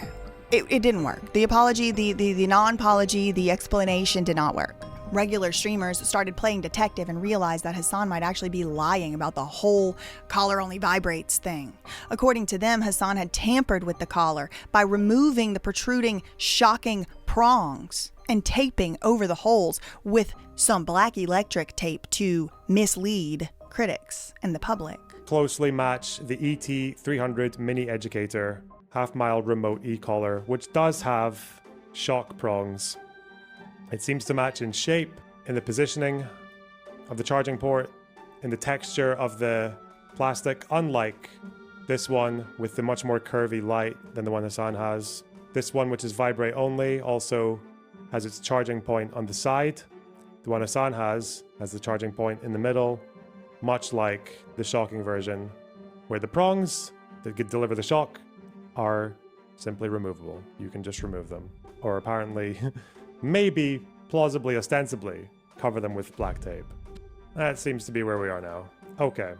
It didn't work. The apology, the non-apology, the explanation did not work. Regular streamers started playing detective and realized that Hasan might actually be lying about the whole collar only vibrates thing. According to them, Hasan had tampered with the collar by removing the protruding, shocking prongs and taping over the holes with some black electric tape to mislead critics and the public. Closely match the ET300 Mini Educator half-mile remote e-collar, which does have shock prongs. It seems to match in shape, in the positioning of the charging port, in the texture of the plastic, unlike this one with the much more curvy light than the one Hasan has. This one, which is vibrate only, also has its charging point on the side. The one Hasan has the charging point in the middle, much like the shocking version, where the prongs that deliver the shock are simply removable. You can just remove them. Or apparently, maybe, plausibly, ostensibly, cover them with black tape. That seems to be where we are now. Okay.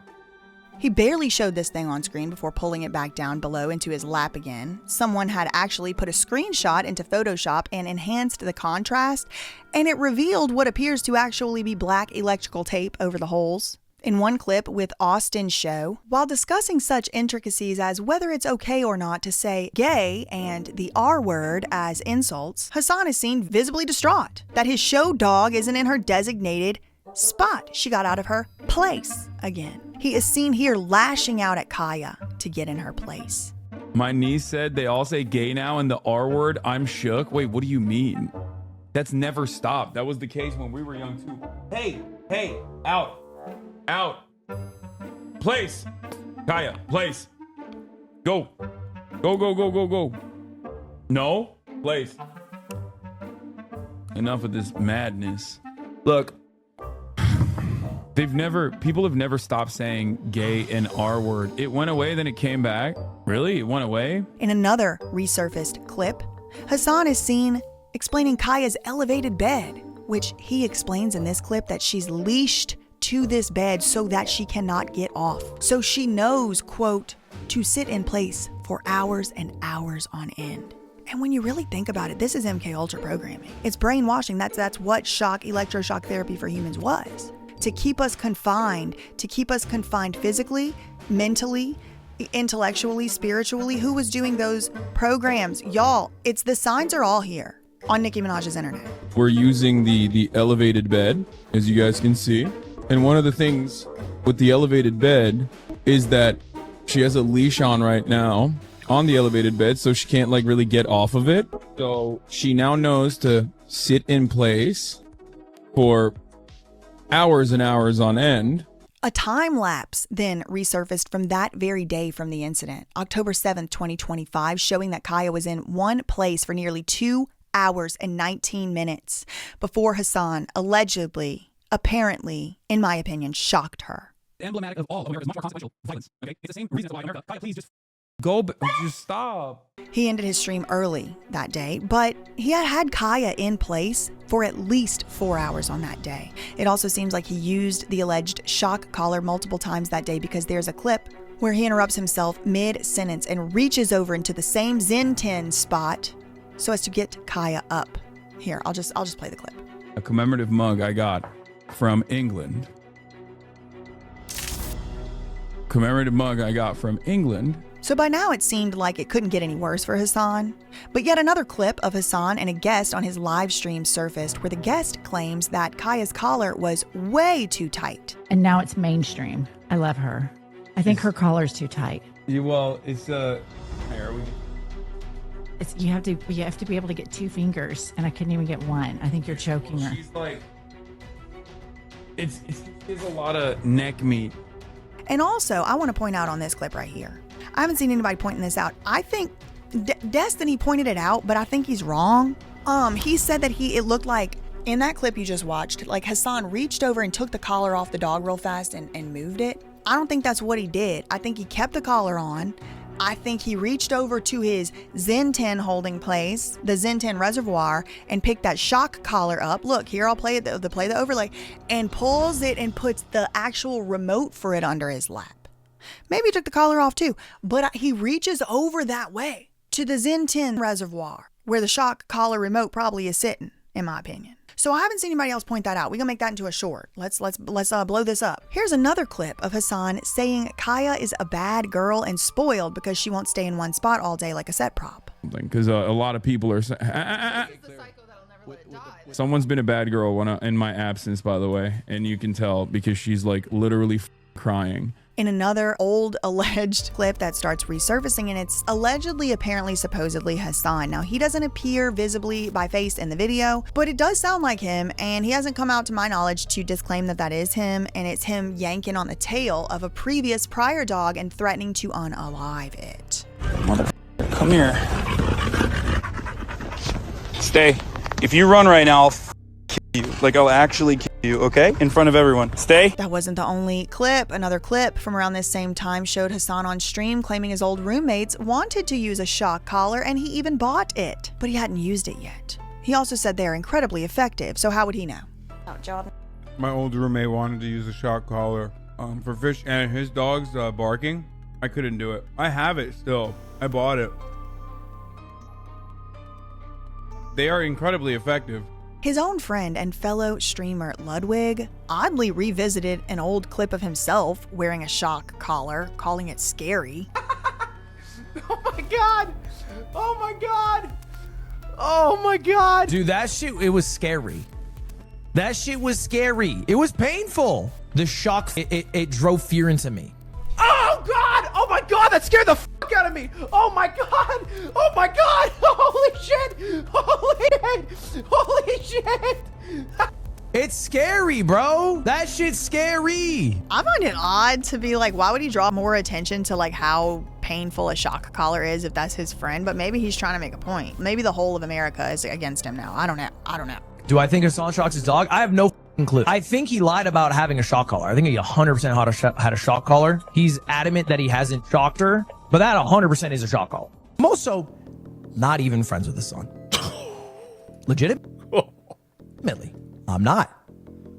He barely showed this thing on screen before pulling it back down below into his lap again. Someone had actually put a screenshot into Photoshop and enhanced the contrast, and it revealed what appears to actually be black electrical tape over the holes. In one clip with Austin's show, while discussing such intricacies as whether it's okay or not to say gay and the R word as insults, Hasan is seen visibly distraught that his show dog isn't in her designated spot. She got out of her place again. He is seen here lashing out at Kaya to get in her place. My niece said they all say gay now and the R word. I'm shook. Wait, what do you mean? That's never stopped. That was the case when we were young too. Hey, out. Place. Kaya, place. Go. Go. No, place. Enough of this madness. Look, people have never stopped saying gay and R word. It went away, then it came back. Really? It went away? In another resurfaced clip, Hasan is seen explaining Kaya's elevated bed, which he explains in this clip that she's leashed to this bed so that she cannot get off. So she knows, quote, to sit in place for hours and hours on end. And when you really think about it, this is MK Ultra programming. It's brainwashing. That's what electroshock therapy for humans was. To keep us confined physically, mentally, intellectually, spiritually. Who was doing those programs? Y'all, the signs are all here on Nicki Minaj's internet. We're using the elevated bed, as you guys can see. And one of the things with the elevated bed is that she has a leash on right now on the elevated bed, so she can't really get off of it. So she now knows to sit in place for hours and hours on end. A time lapse then resurfaced from that very day from the incident, October 7th, 2025, showing that Kaya was in one place for nearly 2 hours and 19 minutes before Hasan apparently, in my opinion, shocked her. Emblematic of all of America's much more consequential violence. Okay, it's the same reason as why America. Kaya, please just just stop. He ended his stream early that day, but he had Kaya in place for at least 4 hours on that day. It also seems like he used the alleged shock collar multiple times that day because there's a clip where he interrupts himself mid-sentence and reaches over into the same Zen 10 spot so as to get Kaya up. Here, I'll just play the clip. A commemorative mug I got from England. So by now it seemed like it couldn't get any worse for Hasan. But yet another clip of Hasan and a guest on his live stream surfaced where the guest claims that Kaya's collar was way too tight. And now it's mainstream. I love her. I think her collar's too tight. You have to be able to get 2 fingers, and I couldn't even get one. I think you're choking her. She's like, it's a lot of neck meat. And also, I want to point out on this clip right here, I haven't seen anybody pointing this out. I think Destiny pointed it out, but I think he's wrong. He said that it looked like in that clip you just watched, like Hasan reached over and took the collar off the dog real fast and moved it. I don't think that's what he did. I think he kept the collar on. I think he reached over to his Zen 10 holding place, the Zen 10 reservoir, and picked that shock collar up. Look, here I'll play the overlay, and pulls it and puts the actual remote for it under his lap. Maybe he took the collar off too, but he reaches over that way to the Zen 10 reservoir where the shock collar remote probably is sitting, in my opinion. So I haven't seen anybody else point that out. We're gonna make that into a short. Let's blow this up. Here's another clip of Hasan saying Kaya is a bad girl and spoiled because she won't stay in one spot all day like a set prop. Because a lot of people are saying, someone's been a bad girl in my absence, by the way, and you can tell because she's literally crying. In another old alleged clip that starts resurfacing, and it's supposedly Hasan. Now, he doesn't appear visibly by face in the video, but it does sound like him, and he hasn't come out to my knowledge to disclaim that is him, and it's him yanking on the tail of a prior dog and threatening to unalive it. Motherfucker, come here. Stay. If you run right now, I'll kill you. I'll actually kill you, okay? In front of everyone. Stay. That wasn't the only clip. Another clip from around this same time showed Hasan on stream claiming his old roommates wanted to use a shock collar, and he even bought it, but he hadn't used it yet. He also said they are incredibly effective, so how would he know? My old roommate wanted to use a shock collar for fish, and his dog's barking. I couldn't do it. I have it still. I bought it. They are incredibly effective. His own friend and fellow streamer Ludwig oddly revisited an old clip of himself wearing a shock collar, calling it scary. Oh my god! Oh my god! Oh my god! Dude, that shit, it was scary. That shit was scary. It was painful. The shock, it drove fear into me. Oh god! Oh my god! That scared the fuck fuck out of me. Oh my god. Oh my god. Holy shit. Holy shit. It's scary, bro. That shit's scary. I find it odd to be like, why would he draw more attention to like how painful a shock collar is if that's his friend? But maybe he's trying to make a point. Maybe the whole of America is against him now. I don't know. Do I think Hasan shocks his dog? I have no clue. I think he lied about having a shock collar. I think he 100% had a shock collar. He's adamant that he hasn't shocked her, but that 100% is a shock collar. I'm also not even friends with Hasan. Legitimately. I'm not.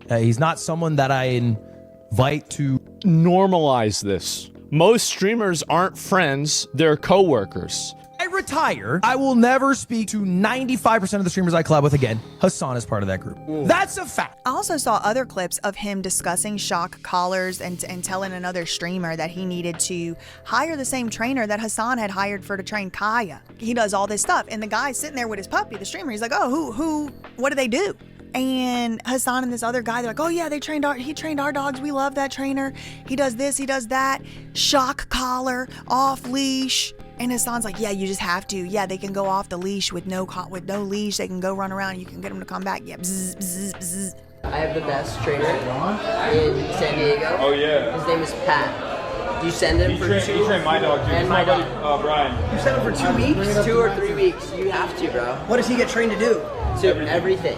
He's not someone that I invite to normalize this. Most streamers aren't friends, they're coworkers. I retire. I will never speak to 95% of the streamers I collab with again. Hasan is part of that group. That's a fact. I also saw other clips of him discussing shock collars and telling another streamer that he needed to hire the same trainer that Hasan had hired to train Kaya. He does all this stuff, and the guy's sitting there with his puppy, the streamer. He's like, oh, what do they do? And Hasan and this other guy, they're like, oh yeah, he trained our dogs. We love that trainer. He does this, he does that. Shock collar, off leash. And Hasan's like, yeah, you just have to. Yeah, they can go off the leash with no leash. They can go run around. You can get them to come back. Yeah, bzz, bzz, bzz. I have the best trainer in San Diego. Oh yeah. His name is Pat. You send him He trained my dog too. And My my buddy Brian. You send him for 2 weeks? 2 or 3 weeks. You have to, bro. What does he get trained to do? Everything.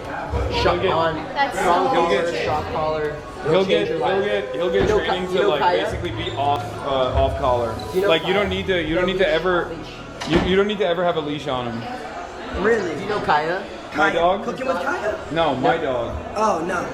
Shock on, strong collar, shock collar. He'll get training to like Kaya? basically be off collar. Like you don't need to ever have a leash on him. Really? Do you know Kaya? My dog? Cooking with Kaya? No, my dog. Oh, no.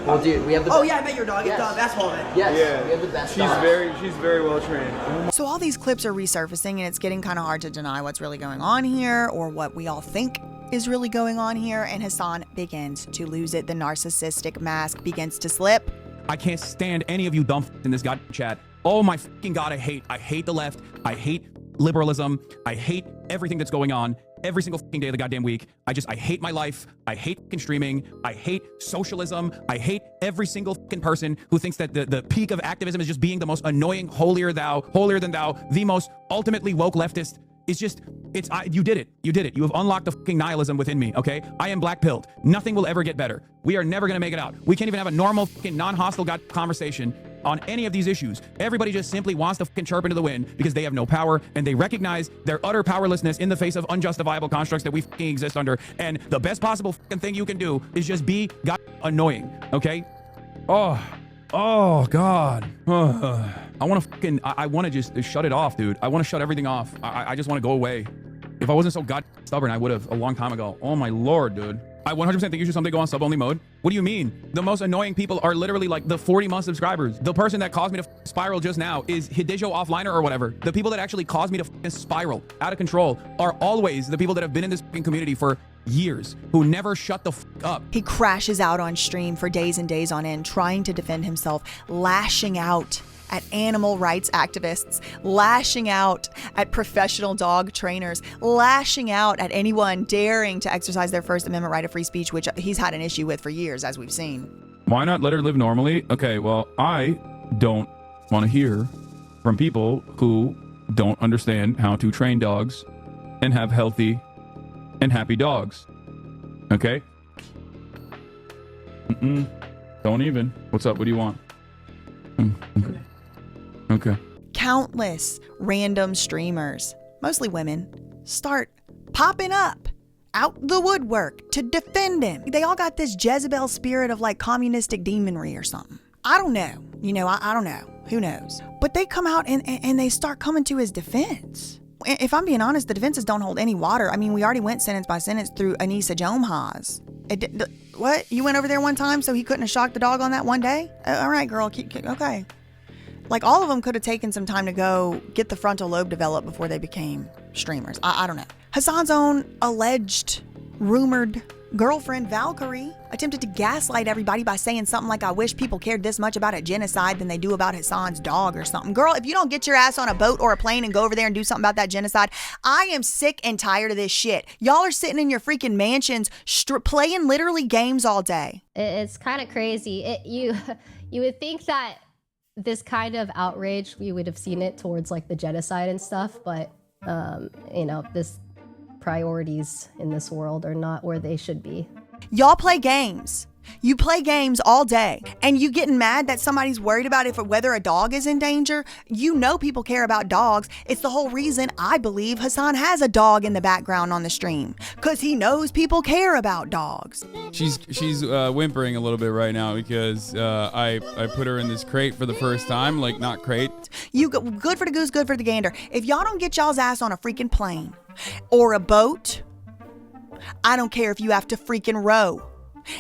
Well, dude, we have the Oh, yeah, I met your dog. It's basketball man. Yes, Yeah. we have the best She's dogs. very well trained. So all these clips are resurfacing, and it's getting kind of hard to deny what's really going on here or what we all think is really going on here. And Hasan begins to lose it. The narcissistic mask begins to slip. I can't stand any of you dumb in this goddamn chat. Oh my fucking god, I hate the left. I hate liberalism. I hate everything that's going on every single fucking day of the goddamn week. I hate my life. I hate fucking streaming. I hate socialism. I hate every single fucking person who thinks that the peak of activism is just being the most annoying, holier than thou, the most ultimately woke leftist. You did it. You have unlocked the fucking nihilism within me, okay? I am black-pilled. Nothing will ever get better. We are never gonna make it out. We can't even have a normal fucking non-hostile conversation on any of these issues. Everybody just simply wants to fucking chirp into the wind because they have no power and they recognize their utter powerlessness in the face of unjustifiable constructs that we fucking exist under. And the best possible fucking thing you can do is just be annoying, okay? Oh God. I want to just shut it off, dude. I want to shut everything off. I just want to go away. If I wasn't so stubborn, I would have a long time ago. Oh my Lord, dude. I 100% think you should someday go on sub-only mode. What do you mean? The most annoying people are literally like the 40-month subscribers. The person that caused me to spiral just now is Hidejo Offliner or whatever. The people that actually caused me to spiral out of control are always the people that have been in this community for years, who never shut the up. He crashes out on stream for days and days on end, trying to defend himself, lashing out at animal rights activists, lashing out at professional dog trainers, lashing out at anyone daring to exercise their First Amendment right of free speech, which he's had an issue with for years, as we've seen. Why not let her live normally? Okay, well, I don't want to hear from people who don't understand how to train dogs and have healthy and happy dogs. Okay? Don't even. What's up? What do you want? Okay. Countless random streamers, mostly women, start popping up out the woodwork to defend him. They all got this Jezebel spirit of like communistic demonry or something. I don't know. I don't know. Who knows? But they come out and they start coming to his defense. If I'm being honest, the defenses don't hold any water. I mean, we already went sentence by sentence through Anissa Jomhaz. What? You went over there one time so he couldn't have shocked the dog on that one day? All right, girl. Okay. Like, all of them could have taken some time to go get the frontal lobe developed before they became streamers. I don't know. Hasan's own alleged, rumored girlfriend, Valkyrie, attempted to gaslight everybody by saying something like, I wish people cared this much about a genocide than they do about Hasan's dog or something. Girl, if you don't get your ass on a boat or a plane and go over there and do something about that genocide, I am sick and tired of this shit. Y'all are sitting in your freaking mansions playing literally games all day. It's kind of crazy. You would think that this kind of outrage, we would have seen it towards like the genocide and stuff, but you know, this priorities in this world are not where they should be. Y'all play games. You play games all day, and you getting mad that somebody's worried about whether a dog is in danger. You know people care about dogs. It's the whole reason I believe Hasan has a dog in the background on the stream, because he knows people care about dogs. She's whimpering a little bit right now because I put her in this crate for the first time, like not crate. You good for the goose, good for the gander. If y'all don't get y'all's ass on a freaking plane or a boat, I don't care if you have to freaking row.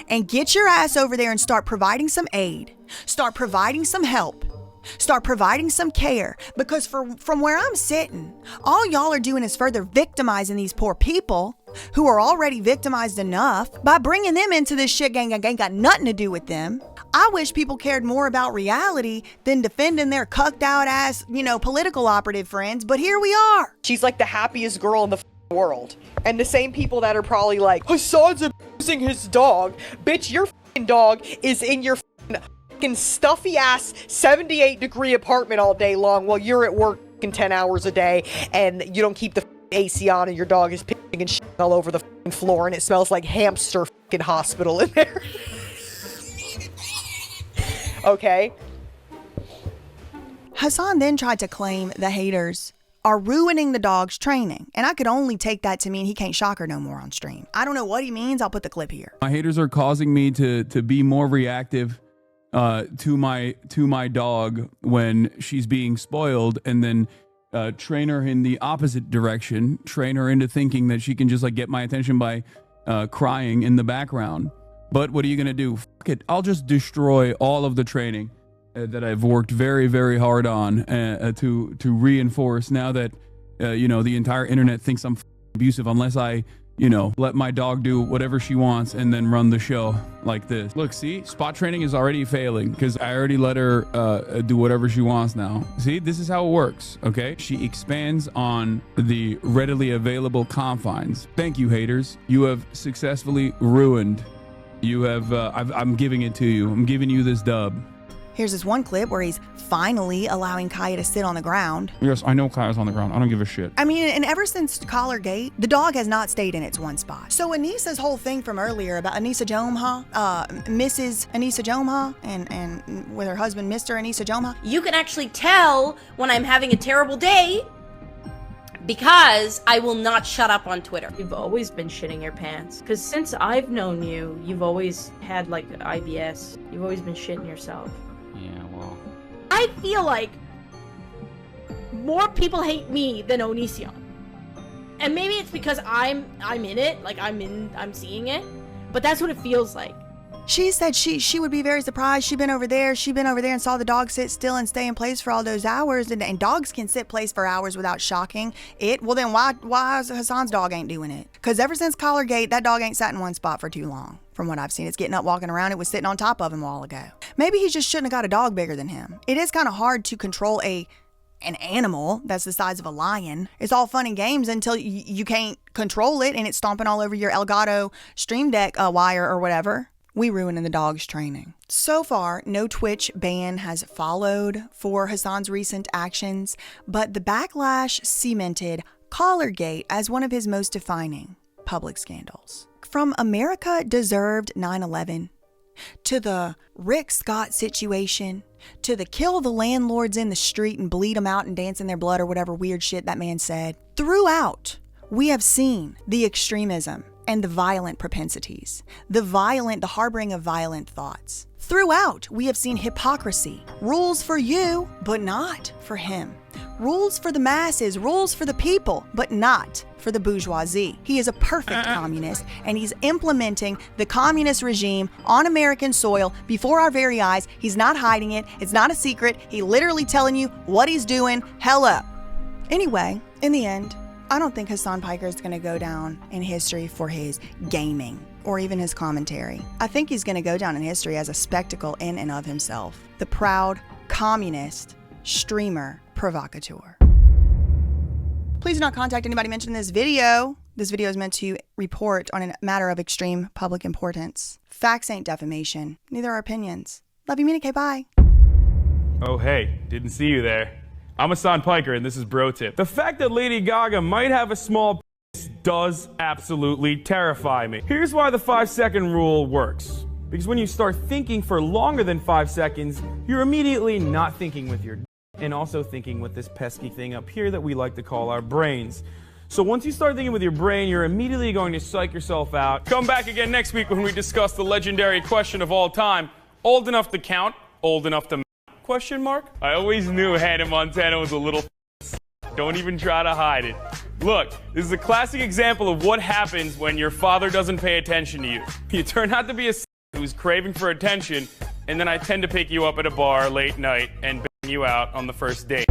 And get your ass over there and start providing some aid. Start providing some help. Start providing some care. Because from where I'm sitting, all y'all are doing is further victimizing these poor people who are already victimized enough by bringing them into this shit gang. Ain't got nothing to do with them. I wish people cared more about reality than defending their cucked out ass, political operative friends. But here we are. She's like the happiest girl in the world. And the same people that are probably like, Hasan's abusing his dog. Bitch, your dog is in your stuffy ass 78-degree apartment all day long while you're at work 10 hours a day and you don't keep the AC on and your dog is pissing and shit all over the floor and it smells like hamster hospital in there. Okay. Hasan then tried to claim the haters are ruining the dog's training. And I could only take that to mean he can't shock her no more on stream. I don't know what he means. I'll put the clip here. My haters are causing me to be more reactive to my dog when she's being spoiled, and then train her in the opposite direction, train her into thinking that she can just like get my attention by crying in the background. But what are you gonna do? Fuck it. I'll just destroy all of the training that I've worked very, very hard on to reinforce now that, the entire internet thinks I'm abusive unless I, let my dog do whatever she wants and then run the show like this. Look, see, spot training is already failing because I already let her do whatever she wants now. See, this is how it works, okay? She expands on the readily available confines. Thank you, haters. You have successfully ruined. You have, I'm giving it to you. I'm giving you this dub. Here's this one clip where he's finally allowing Kaya to sit on the ground. Yes, I know Kaya's on the ground. I don't give a shit. I mean, and ever since Collar Gate, the dog has not stayed in its one spot. So Anissa's whole thing from earlier about Anissa Jomha, Mrs. Anissa Jomha, and with her husband, Mr. Anissa Jomha. You can actually tell when I'm having a terrible day because I will not shut up on Twitter. You've always been shitting your pants. Because since I've known you, you've always had like IBS. You've always been shitting yourself. Yeah, well. I feel like more people hate me than Onision. And maybe it's because I'm in it, like I'm seeing it, but that's what it feels like. She said she would be very surprised. She'd been over there and saw the dog sit still and stay in place for all those hours. And dogs can sit place for hours without shocking it. Well, then why Hasan's dog ain't doing it? Because ever since Collar Gate, that dog ain't sat in one spot for too long. From what I've seen, it's getting up, walking around. It was sitting on top of him a while ago. Maybe he just shouldn't have got a dog bigger than him. It is kind of hard to control an animal that's the size of a lion. It's all fun and games until you can't control it and it's stomping all over your Elgato Stream Deck wire or whatever. We ruining the dog's training. So far, no Twitch ban has followed for Hasan's recent actions, but the backlash cemented Collargate as one of his most defining public scandals. From America Deserved 9/11, to the Rick Scott situation, to the kill the landlords in the street and bleed them out and dance in their blood or whatever weird shit that man said. Throughout, we have seen the extremism and the violent propensities, the harboring of violent thoughts. Throughout, we have seen hypocrisy, rules for you, but not for him. Rules for the masses, rules for the people, but not for the bourgeoisie. He is a perfect communist, and he's implementing the communist regime on American soil before our very eyes. He's not hiding it. It's not a secret. He's literally telling you what he's doing. Hell up. Anyway, in the end, I don't think Hasan Piker is going to go down in history for his gaming or even his commentary. I think he's going to go down in history as a spectacle in and of himself. The proud communist streamer provocateur. Please do not contact anybody mentioned in this video. This video is meant to report on a matter of extreme public importance. Facts ain't defamation. Neither are opinions. Love you, Minnie K. Bye. Oh, hey, didn't see you there. I'm Hasan Piker, and this is Bro Tip. The fact that Lady Gaga might have a small penis does absolutely terrify me. Here's why the 5-second rule works. Because when you start thinking for longer than 5 seconds, you're immediately not thinking with your and also thinking with this pesky thing up here that we like to call our brains. So once you start thinking with your brain, you're immediately going to psych yourself out. Come back again next week when we discuss the legendary question of all time. Old enough to count, old enough to question mark? I always knew Hannah Montana was a little Don't even try to hide it. Look, this is a classic example of what happens when your father doesn't pay attention to you. You turn out to be a who's craving for attention, and then I tend to pick you up at a bar late night and bang you out on the first date.